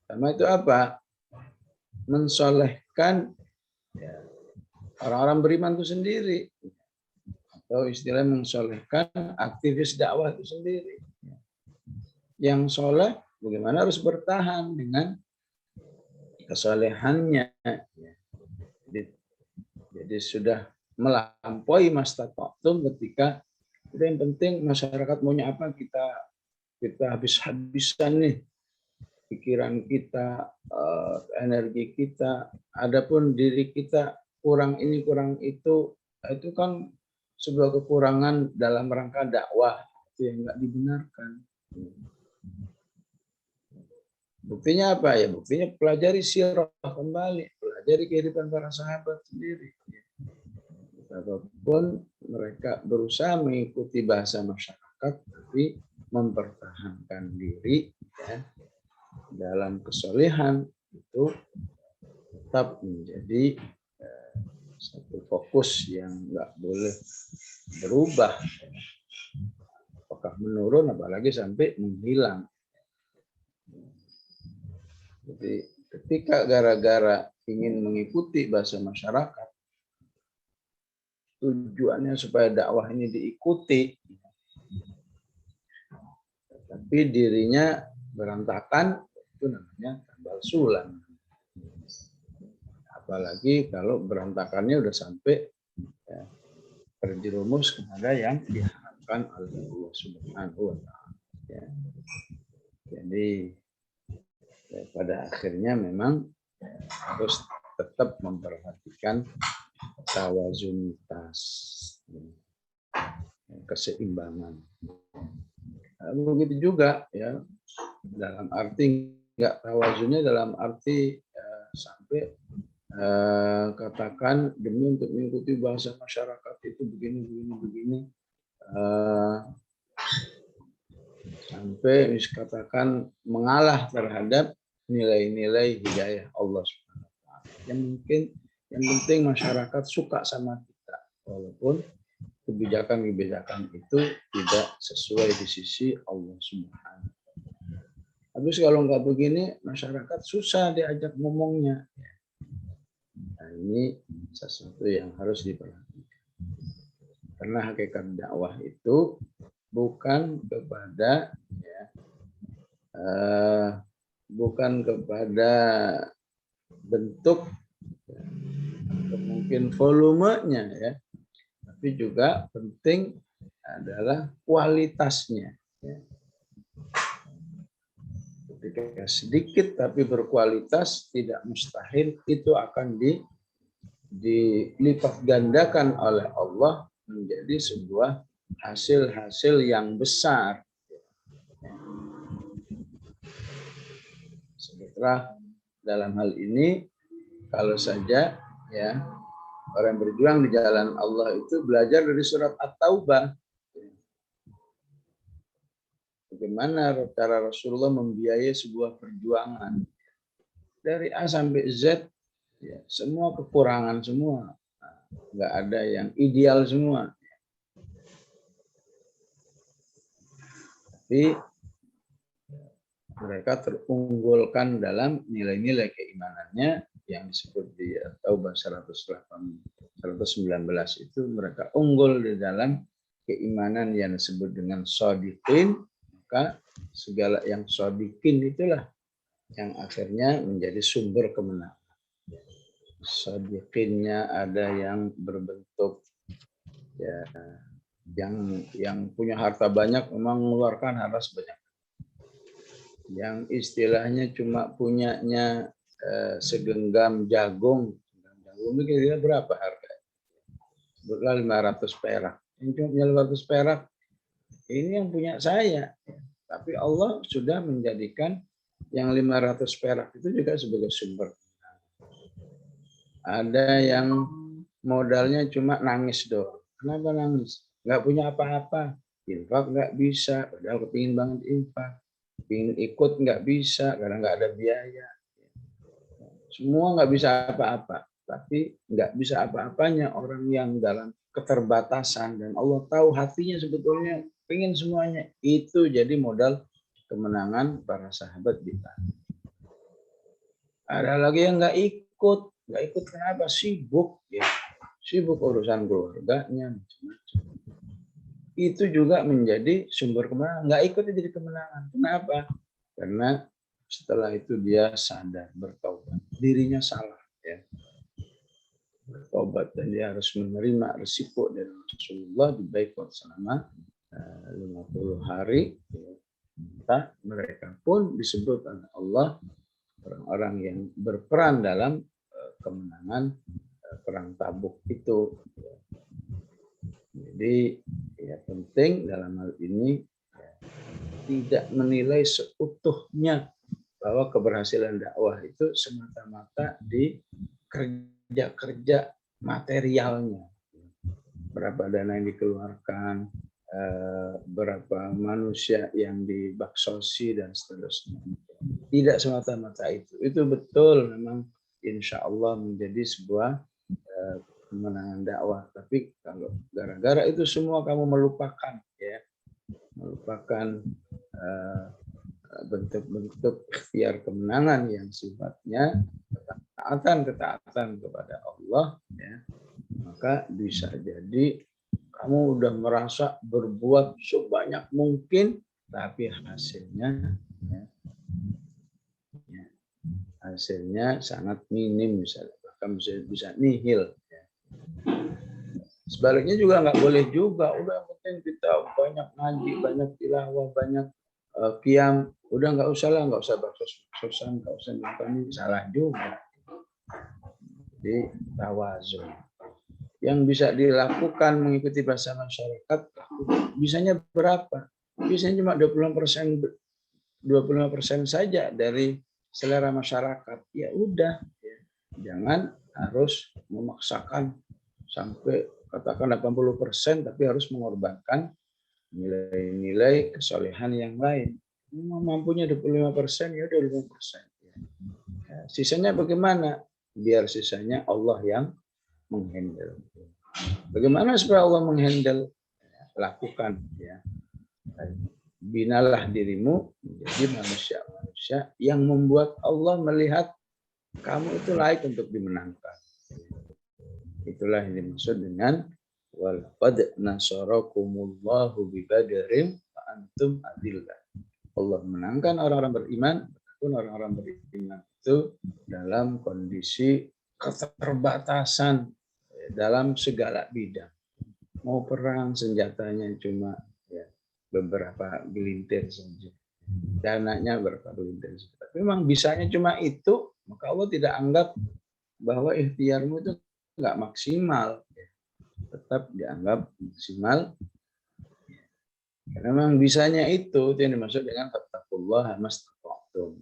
sama itu apa? Mensolehkan ya, orang-orang beriman itu sendiri, atau istilah mensolehkan aktivis dakwah itu sendiri. Yang soleh bagaimana harus bertahan dengan kesolehannya. Jadi Jadi sudah melampaui mastata'tum ketika udah yang penting masyarakat maunya apa kita habis-habisan nih pikiran kita, energi kita, adapun diri kita kurang ini kurang itu kan sebuah kekurangan dalam rangka dakwah itu yang nggak dibenarkan. Buktinya apa ya? Buktinya pelajari sirah kembali, pelajari kehidupan para sahabat sendiri. Walaupun mereka berusaha mengikuti bahasa masyarakat, tapi mempertahankan diri ya, dalam kesolehan itu tetap menjadi satu fokus yang nggak boleh berubah. Apakah menurun, apalagi sampai menghilang. Jadi ketika gara-gara ingin mengikuti bahasa masyarakat, tujuannya supaya dakwah ini diikuti, tapi dirinya berantakan, itu namanya tambal sulam. Apalagi kalau berantakannya udah sampai ya, terjerumus kepada yang diharapkan oleh Allah Subhanahu wa Ta'ala. Ya. Jadi ya, pada akhirnya memang harus tetap memperhatikan tawazunitas, keseimbangan. Begitu juga ya dalam arti nggak tawazunnya dalam arti sampai katakan demi untuk mengikuti bahasa masyarakat itu begini sampai katakan mengalah terhadap nilai-nilai hidayah Allah Subhanahu wa Ta'ala. Yang penting masyarakat suka sama kita walaupun kebijakan-kebijakan itu tidak sesuai di sisi Allah Subhanahu wa Ta'ala. Habis kalau nggak begini masyarakat susah diajak ngomongnya. Nah, ini sesuatu yang harus diperhatikan. Karena hakikat dakwah itu bukan kepada ya, bukan kepada bentuk ya, atau mungkin volumenya ya, tapi juga penting adalah kualitasnya. Ya. Ketika sedikit tapi berkualitas, tidak mustahil itu akan dilipat gandakan oleh Allah menjadi sebuah hasil-hasil yang besar. Sementara dalam hal ini, kalau saja ya orang berjuang di jalan Allah itu belajar dari surat At-Taubah. Bagaimana cara Rasulullah membiayai sebuah perjuangan dari A sampai Z, ya, semua kekurangan semua, nggak ada yang ideal semua. Tapi mereka terunggulkan dalam nilai-nilai keimanannya yang disebut di Taubah 119 itu, mereka unggul di dalam keimanan yang disebut dengan shodiqin. Maka segala yang shodiqin itulah yang akhirnya menjadi sumber kemenangan. Shodiqinnya ada yang berbentuk ya, yang punya harta banyak memang mengeluarkan harta sebanyak. Yang istilahnya cuma punyanya segenggam jagung. Jagung itu kira-kira berapa harganya? Sebutlah 500 perak. Yang cuma punya 500 perak, ini yang punya saya. Tapi Allah sudah menjadikan yang 500 perak itu juga sebagai sumber. Ada yang modalnya cuma nangis doang. Kenapa nangis? Nggak punya apa-apa. Infak nggak bisa. Padahal kepingin banget infak. Ingin ikut nggak bisa karena nggak ada biaya. Semua nggak bisa apa-apa, tapi nggak bisa apa-apanya orang yang dalam keterbatasan dan Allah tahu hatinya sebetulnya pengen semuanya, itu jadi modal kemenangan para sahabat kita. Ada lagi yang nggak ikut kenapa? Sibuk, ya. Sibuk urusan keluarganya, macam-macam. Itu juga menjadi sumber kemenangan. Nggak ikut jadi kemenangan. Kenapa? Karena setelah itu dia sadar, bertaubat, dirinya salah. Ya. bertobat dan dia harus menerima risiko dari Rasulullah di Baiqah selama 50 hari. Entah mereka pun disebut oleh Allah orang-orang yang berperan dalam kemenangan perang Tabuk itu. Jadi ya penting dalam hal ini tidak menilai seutuhnya bahwa keberhasilan dakwah itu semata-mata di kerja-kerja materialnya. Berapa dana yang dikeluarkan, berapa manusia yang dibaksosi dan seterusnya. Tidak semata-mata itu. Itu betul memang insya Allah menjadi sebuah kemenangan dakwah. Tapi kalau gara-gara itu semua kamu melupakan, ya, melupakan bentuk-bentuk ikhtiar kemenangan yang sifatnya ketaatan kepada Allah, ya, maka bisa jadi kamu udah merasa berbuat sebanyak mungkin, tapi hasilnya hasilnya sangat minim, misalnya bahkan bisa nihil. Ya. Sebaliknya juga nggak boleh juga. Udah yang penting kita banyak ngaji, banyak tilawah, banyak qiyam. Udah nggak usah lah, nggak usah baksos-baksosan, nggak usah nonton, salah juga. Jadi tawazun. Yang bisa dilakukan mengikuti bahasa masyarakat, bisanya berapa? Bisanya cuma 25% saja dari selera masyarakat. Ya udah, jangan harus memaksakan sampai katakan 80%, tapi harus mengorbankan nilai-nilai kesolehan yang lain. Mampunya 25%, ya udah 25%. Ya, sisanya bagaimana? Biar sisanya Allah yang menghandle. Bagaimana supaya Allah menghandle? Lakukan, ya. Binalah dirimu menjadi manusia-manusia yang membuat Allah melihat kamu itu layak untuk dimenangkan. Itulah yang dimaksud dengan walaqad nasarakumullahu bibadrin wa antum adillah. Allah menangkan orang-orang beriman, pun orang-orang beriman itu dalam kondisi keterbatasan dalam segala bidang. Mau perang senjatanya cuma beberapa gelintir saja. Dananya berapa gelintir saja. Tapi memang bisanya cuma itu, maka Allah tidak anggap bahwa ikhtiarmu itu enggak maksimal. Tetap dianggap maksimal. Karena memang bisanya itu yang dimaksud dengan fattaqullaha mastata'tum.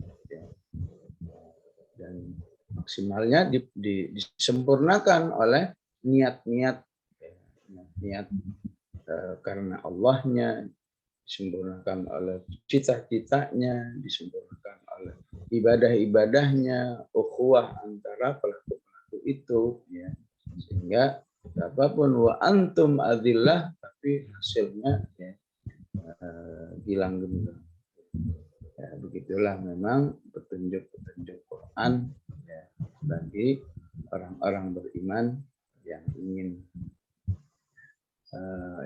Dan maksimalnya disempurnakan oleh niat-niat karena Allahnya, disempurnakan oleh cita-citanya, disempurnakan oleh ibadah-ibadahnya, ukhuwah antara pelaku-pelaku itu, ya. Sehingga apapun wa antum adillah, tapi hasilnya hilang gemilang. Ya, begitulah memang petunjuk-petunjuk Quran, ya, bagi orang-orang beriman yang ingin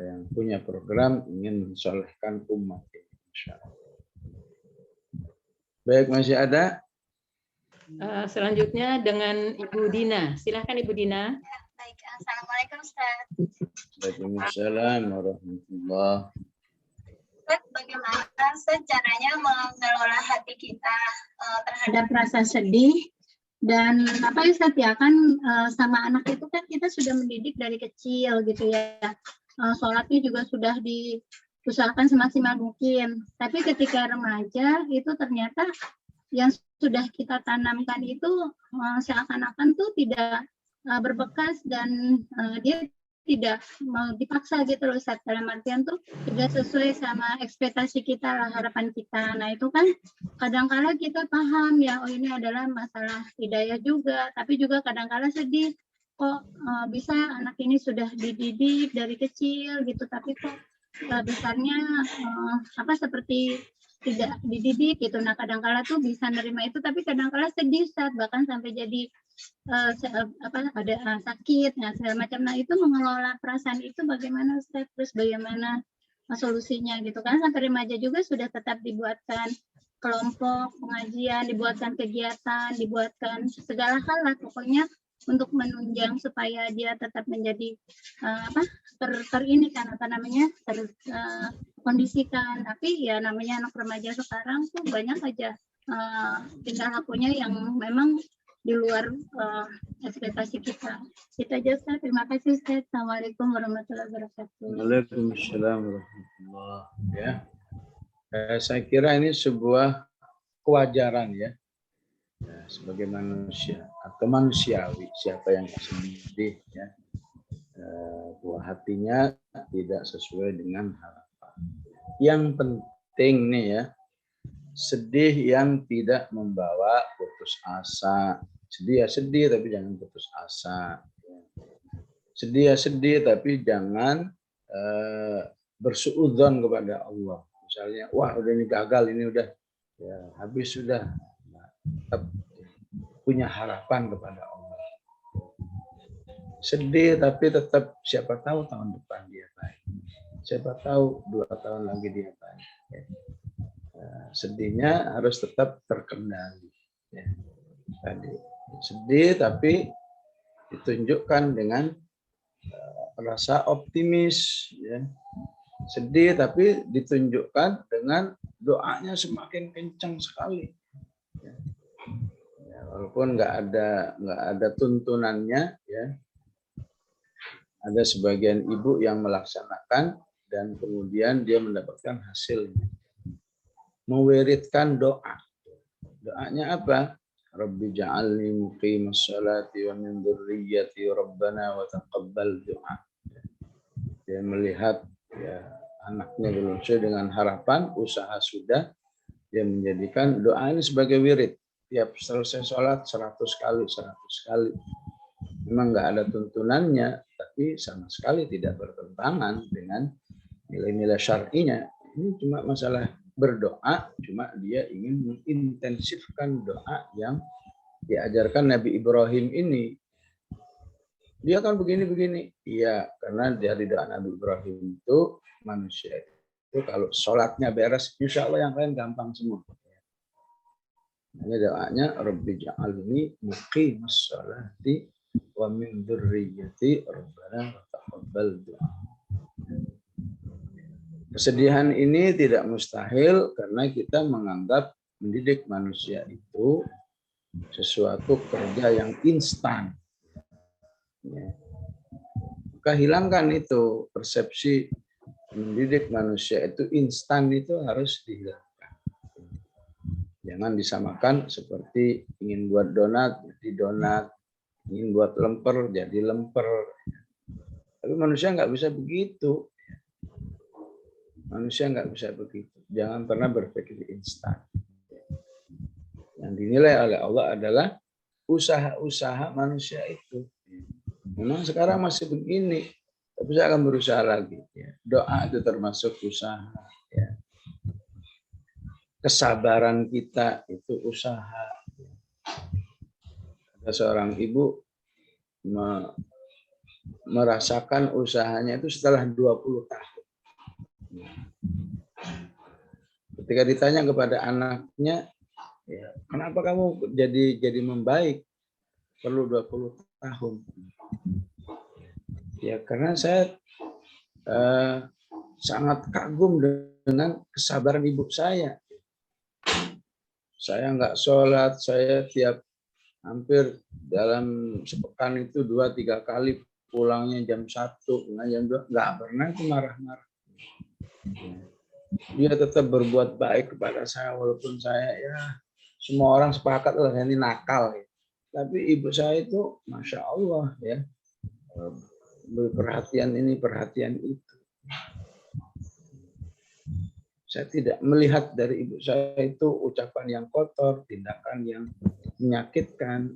yang punya program ingin mensolehkan umat ini, insyaallah. Baik, masih ada? Selanjutnya dengan Ibu Dina. Silakan Ibu Dina. Baik, assalamualaikum Ustaz. Waalaikumsalam warahmatullahi. Ustaz, bagaimana caranya mengelola hati kita terhadap rasa sedih dan apa ya Ustaz ya, kan sama anak itu kan kita sudah mendidik dari kecil gitu ya. Sholatnya juga sudah diusahakan semaksimal mungkin. Tapi ketika remaja itu ternyata yang sudah kita tanamkan itu seakan-akan tuh tidak berbekas dan dia tidak mau dipaksa gitu loh Ustaz. Dalam artian tuh tidak sesuai sama ekspektasi kita, harapan kita. Nah itu kan kadang-kala kita paham ya, oh ini adalah masalah hidayah juga, tapi juga kadang-kala sedih. Kok bisa anak ini sudah dididik dari kecil gitu, tapi kok besarnya seperti tidak dididik gitu. Nah kadang-kala tuh bisa nerima itu, tapi kadang-kala sedih saat bahkan sampai jadi ada sakit, nah segala macam. Nah itu mengelola perasaan itu bagaimana Ustaz? Terus bagaimana solusinya gitu kan? Sampai remaja juga sudah tetap dibuatkan kelompok pengajian, dibuatkan kegiatan, dibuatkan segala hal lah pokoknya untuk menunjang supaya dia tetap menjadi kondisikan. Tapi ya namanya anak remaja sekarang tuh banyak aja tingkah lakunya yang memang di luar ekspektasi kita. Itu aja Ustaz. Terima kasih Ustaz. Assalamualaikum warahmatullahi wabarakatuh. Waalaikumsalam warahmatullahi ya. Saya kira ini sebuah kewajaran ya. Sebagai manusia atau manusiawi, siapa yang sedih ya, buah hatinya tidak sesuai dengan harapan. Yang penting nih ya, sedih yang tidak membawa putus asa. Sedih ya sedih, tapi jangan putus asa. Sedih ya sedih, tapi jangan bersuudzon kepada Allah. Misalnya, wah udah ini gagal, ini udah ya, habis sudah. Tetap punya harapan kepada Allah. Sedih tapi tetap siapa tahu tahun depan dia baik. Siapa tahu 2 tahun lagi dia baik. Ya. Sedihnya harus tetap terkendali. Ya. Tadi sedih tapi ditunjukkan dengan rasa optimis. Ya. Sedih tapi ditunjukkan dengan doanya semakin kencang sekali. Ya. Walaupun nggak ada tuntunannya ya, ada sebagian ibu yang melaksanakan dan kemudian dia mendapatkan hasilnya, mewiridkan doanya apa? Rabbi ja'alni muqimas sholati wa min dzurriyyati rabbana wa taqabbal du'a. Dia melihat ya anaknya belum sesuai dengan harapan, usaha sudah, dia menjadikan doa ini sebagai wirid. Tiap selesai sholat 100 kali. Memang nggak ada tuntunannya, tapi sama sekali tidak bertentangan dengan nilai-nilai syar'inya. Ini cuma masalah berdoa, cuma dia ingin mengintensifkan doa yang diajarkan Nabi Ibrahim ini. Dia kan begini-begini. Iya, karena dari doa Nabi Ibrahim itu, manusia itu kalau sholatnya beres, insya Allah yang lain gampang semua. Ini doanya Rabbi ja'alni muqimas sholati wa min dzurriyyati rabbana wa taqabbal du'a. Kesedihan ini tidak mustahil karena kita menganggap mendidik manusia itu sesuatu kerja yang instan. Ya. Maka hilangkan itu persepsi mendidik manusia itu instan, itu harus dihilangkan. Jangan disamakan seperti ingin buat donat jadi donat, ingin buat lemper jadi lemper. Tapi manusia nggak bisa begitu. Manusia nggak bisa begitu. Jangan pernah berpikir instan. Yang dinilai oleh Allah adalah usaha-usaha manusia itu. Memang sekarang masih begini, tapi saya akan berusaha lagi. Doa itu termasuk usaha. Ya. Kesabaran kita itu usaha. Ada seorang ibu merasakan usahanya itu setelah 20 tahun. Ketika ditanya kepada anaknya, ya, kenapa kamu jadi membaik? Perlu 20 tahun. Ya karena saya sangat kagum dengan kesabaran ibu saya. Saya nggak sholat, saya hampir dalam sepekan itu 2-3 kali pulangnya jam 1, jam 2, nggak pernah itu marah-marah. Dia tetap berbuat baik kepada saya walaupun saya ya semua orang sepakat lah ini nakal. Ya. Tapi ibu saya itu Masya Allah ya beri perhatian ini, perhatian itu. Saya tidak melihat dari ibu saya itu ucapan yang kotor, tindakan yang menyakitkan.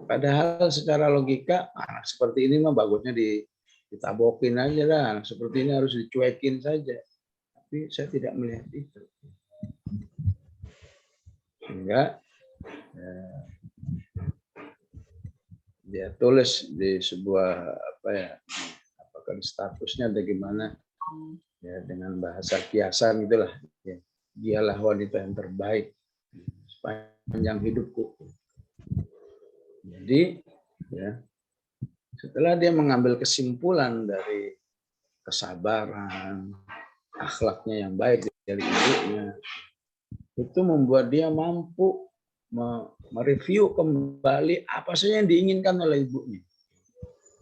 Padahal secara logika, anak seperti ini mah bagusnya ditabokin aja lah. Anak seperti ini harus dicuekin saja. Tapi saya tidak melihat itu. Sehingga dia tulis di sebuah apakah di statusnya bagaimana? Ya, dengan bahasa kiasan itulah ya, dialah wanita yang terbaik sepanjang hidupku. Jadi ya, setelah dia mengambil kesimpulan dari kesabaran, akhlaknya yang baik dari ibunya, itu membuat dia mampu mereview kembali apa saja yang diinginkan oleh ibunya.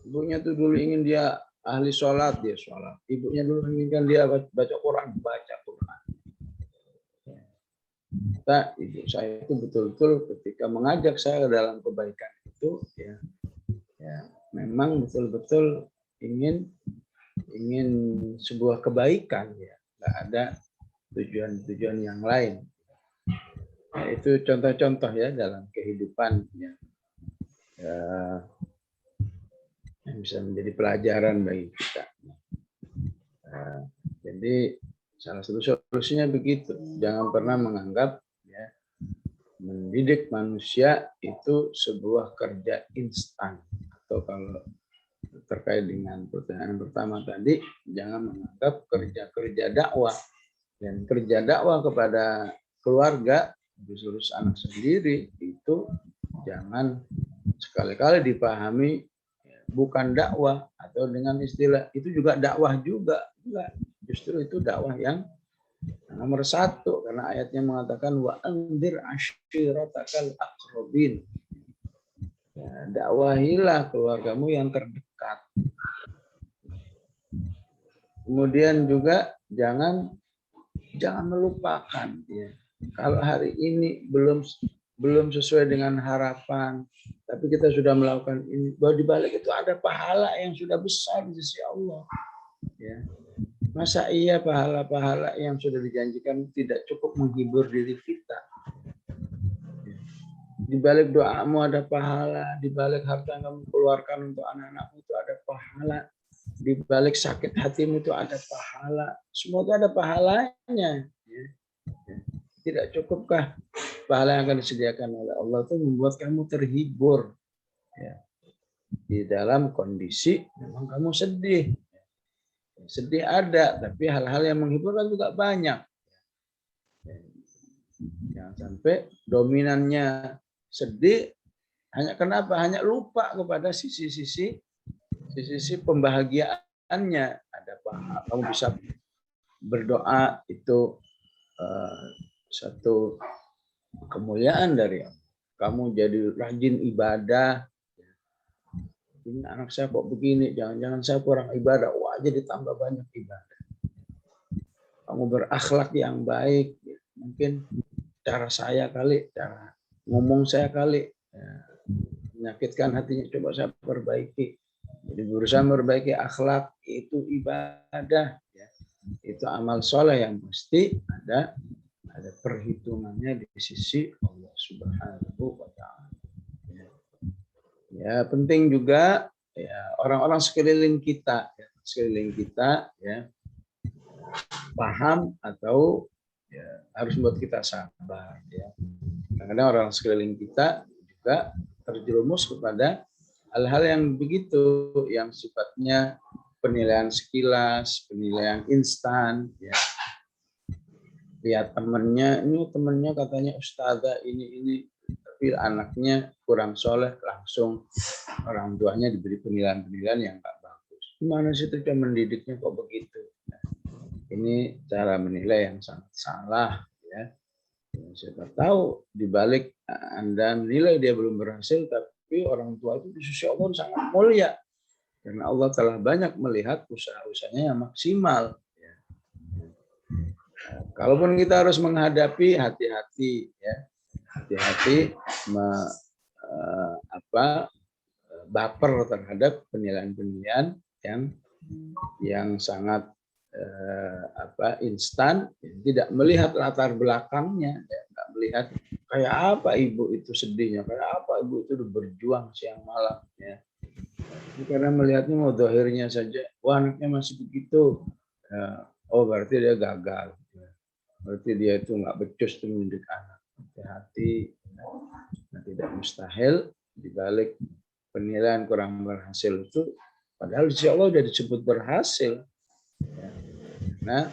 Ibunya tuh dulu ingin dia ahli sholat, dia sholat. Ibunya dulu inginkan dia baca Quran, baca Quran. Kita, ibu saya itu betul-betul ketika mengajak saya dalam kebaikan itu, ya memang betul-betul ingin sebuah kebaikan, ya, nggak ada tujuan-tujuan yang lain. Nah, itu contoh-contoh ya dalam kehidupan ya, yang bisa menjadi pelajaran bagi kita. Jadi salah satu solusinya begitu, jangan pernah menganggap ya, mendidik manusia itu sebuah kerja instan, atau kalau terkait dengan pertanyaan pertama tadi, jangan menganggap kerja dakwah dan kerja dakwah kepada keluarga, khusus anak sendiri, itu jangan sekali-kali dipahami bukan dakwah atau dengan istilah itu juga dakwah juga. Enggak, justru itu dakwah yang nomor satu, karena ayatnya mengatakan wa anzir ashiratakal aqrabin. Ya, dakwahilah keluargamu yang terdekat. Kemudian juga jangan melupakan ya. Kalau hari ini belum sesuai dengan harapan, tapi kita sudah melakukan ini, bahwa di balik itu ada pahala yang sudah besar di sisi Allah. Ya. Masa iya pahala-pahala yang sudah dijanjikan tidak cukup menghibur diri kita? Di balik doamu ada pahala, di balik harta yang kamu keluarkan untuk anak-anakmu itu ada pahala, di balik sakit hatimu itu ada pahala. Semua itu ada pahalanya. Tidak cukupkah pahala yang akan disediakan oleh Allah itu membuat kamu terhibur ya, di dalam kondisi memang kamu sedih. Sedih ada, tapi hal-hal yang menghibur kan juga banyak. Jangan sampai dominannya sedih, hanya kenapa? Hanya lupa kepada sisi-sisi pembahagiaannya. Ada pahala, kamu bisa berdoa itu satu kemuliaan dari Allah. Kamu jadi rajin ibadah. Ini anak saya kok begini, jangan-jangan saya kurang ibadah. Wah, jadi tambah banyak ibadah. Kamu berakhlak yang baik, mungkin cara saya kali, cara ngomong saya kali menyakitkan hatinya, coba saya perbaiki. Jadi berusaha memperbaiki akhlak itu ibadah, ya. Itu amal soleh yang mesti ada perhitungannya di sisi Allah Subhanahu wa Ta'ala. Ya, penting juga ya orang-orang sekeliling kita ya paham atau ya, harus membuat kita sabar ya. Kadang-kadang orang sekeliling kita juga terjerumus kepada hal-hal yang begitu, yang sifatnya penilaian sekilas, penilaian instan ya. Lihat temannya katanya ustazah ini, tapi anaknya kurang soleh, langsung orang tuanya diberi penilaian yang tak bagus. Gimana sih itu cara mendidiknya kok begitu? Nah, ini cara menilai yang sangat salah ya. Siapa tahu dibalik Anda menilai dia belum berhasil, tapi orang tua itu di sisi Allah sangat mulia karena Allah telah banyak melihat usaha-usahanya yang maksimal. Ya. Kalaupun kita harus menghadapi, hati-hati ya, hati-hati baper terhadap penilaian-penilaian yang sangat instan, tidak melihat latar belakangnya, tidak melihat kayak apa ibu itu sedihnya, kayak apa ibu itu berjuang siang malam ya. Karena melihatnya mau dohirnya saja, wah anaknya masih begitu, oh berarti dia gagal, berarti dia itu nggak becus tuh mendidik anak. Hati-hati, nah, tidak mustahil dibalik penilaian kurang berhasil itu, padahal insya Allah sudah disebut berhasil. Ya. Nah,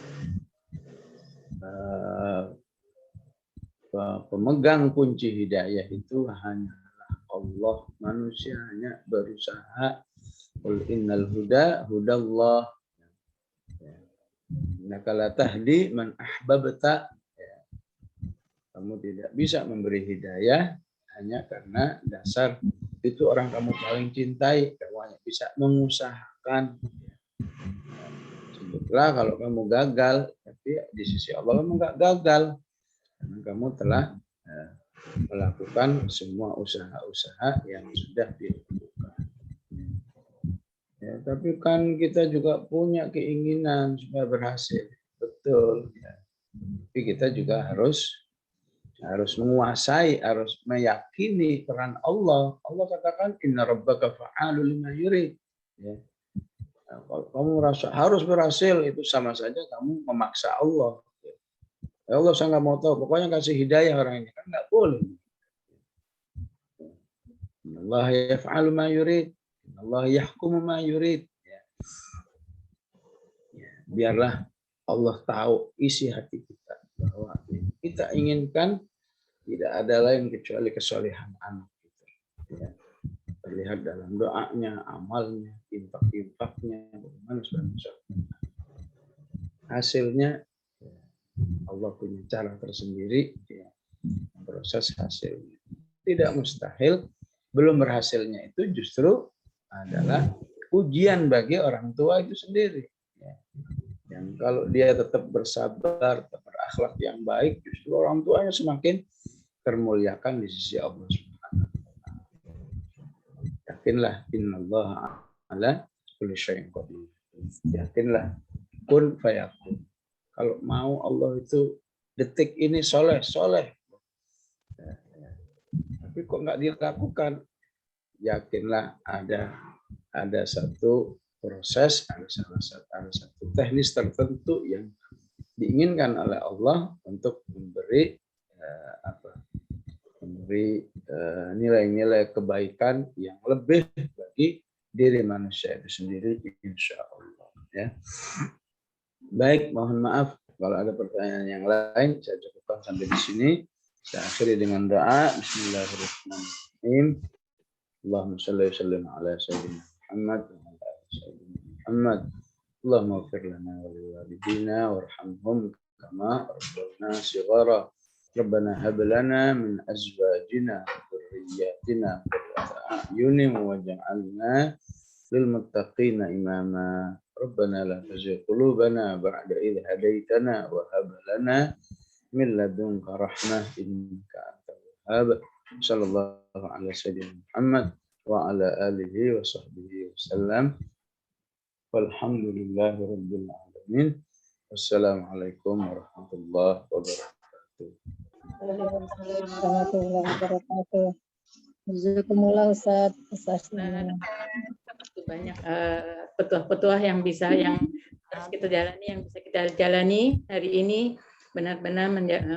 pemegang kunci hidayah itu hanyalah Allah, manusianya berusaha. Qul innal huda hudallah. Innaka la tahdi man ahbabta. Kamu tidak bisa memberi hidayah hanya karena dasar itu orang kamu paling cintai. Kamu hanya bisa mengusahakan. Sebutlah kalau kamu gagal, tapi di sisi Allah kamu nggak gagal. Karena kamu telah melakukan semua usaha-usaha yang sudah dilakukan. Ya, tapi kan kita juga punya keinginan supaya berhasil. Betul. Ya. Tapi kita juga harus menguasai, harus meyakini peran Allah. Allah katakan inna rabbaka fa'alul lima yurid. Ya. Nah, kalau kamu merasa harus berhasil, itu sama saja kamu memaksa Allah. Ya Allah, saya nggak mau tahu, pokoknya kasih hidayah orang ini, kan nggak boleh. Allah yaf'alu ma yurid, Allah yahkumu ma yurid. Ya. Biarlah Allah tahu isi hati kita, bahwa kita inginkan tidak ada lain kecuali kesolehan anak kita. Ya. Terlihat dalam doanya, amalnya, infak-infaknya, bagaimana sudah. Hasilnya Allah punya cara tersendiri, ya, proses hasilnya. Tidak mustahil, belum berhasilnya itu justru adalah ujian bagi orang tua itu sendiri. Ya. Yang kalau dia tetap bersabar, tetap berakhlak yang baik, justru orang tuanya semakin termuliakan di sisi Allah Subhanahu wa Ta'ala. Yakinlah innallaha ala kulli syai'in qadir. Yakinlah kun fayakun. Kalau mau Allah itu detik ini soleh. Tapi kok nggak dilakukan? Yakinlah ada satu proses, ada satu teknis tertentu yang diinginkan oleh Allah untuk memberi nilai-nilai kebaikan yang lebih bagi diri manusia itu sendiri, insya Allah. Ya. Baik, mohon maaf kalau ada pertanyaan yang lain, saya cukupkan sampai di sini. Saya akhiri dengan doa. Bismillahirrahmanirrahim. Allahumma shalli wa sallim ala sayyidina Muhammad wa ala ali sayyidina Muhammad. Allahumma ighfir lana wa liwalidina warhamhum kama rabbayna shighara. Rabbana hab lana min azwajina wa dhurriyyatina qurrata a'yunin waj'alna lil muttaqina imama. Rabbana la tuzigh qulubana ba'da idh hadaitana wa hab lana min ladunka rahmah innaka antal wahhab. Sallallahu alaihi wasallam Muhammad wa ala alihi wa sahbihi wasallam. Walhamdulillahi rabbil alamin. Wassalamualaikum warahmatullahi wabarakatuh. Warahmatullahi wabarakatuh. Jazakumullah Ustaz. Banyak petuah-petuah yang harus kita jalani, yang bisa kita jalani hari ini, benar-benar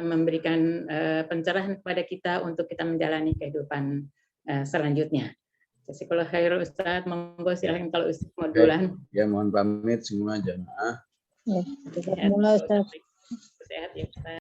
memberikan pencerahan kepada kita untuk kita menjalani kehidupan selanjutnya. Jazakallahu khair Ustaz, monggo silakan kalau Ustaz mau duluan. Ya, mohon pamit semua jamaah. Jazakumullah Ustaz. Sehat ya Ustaz.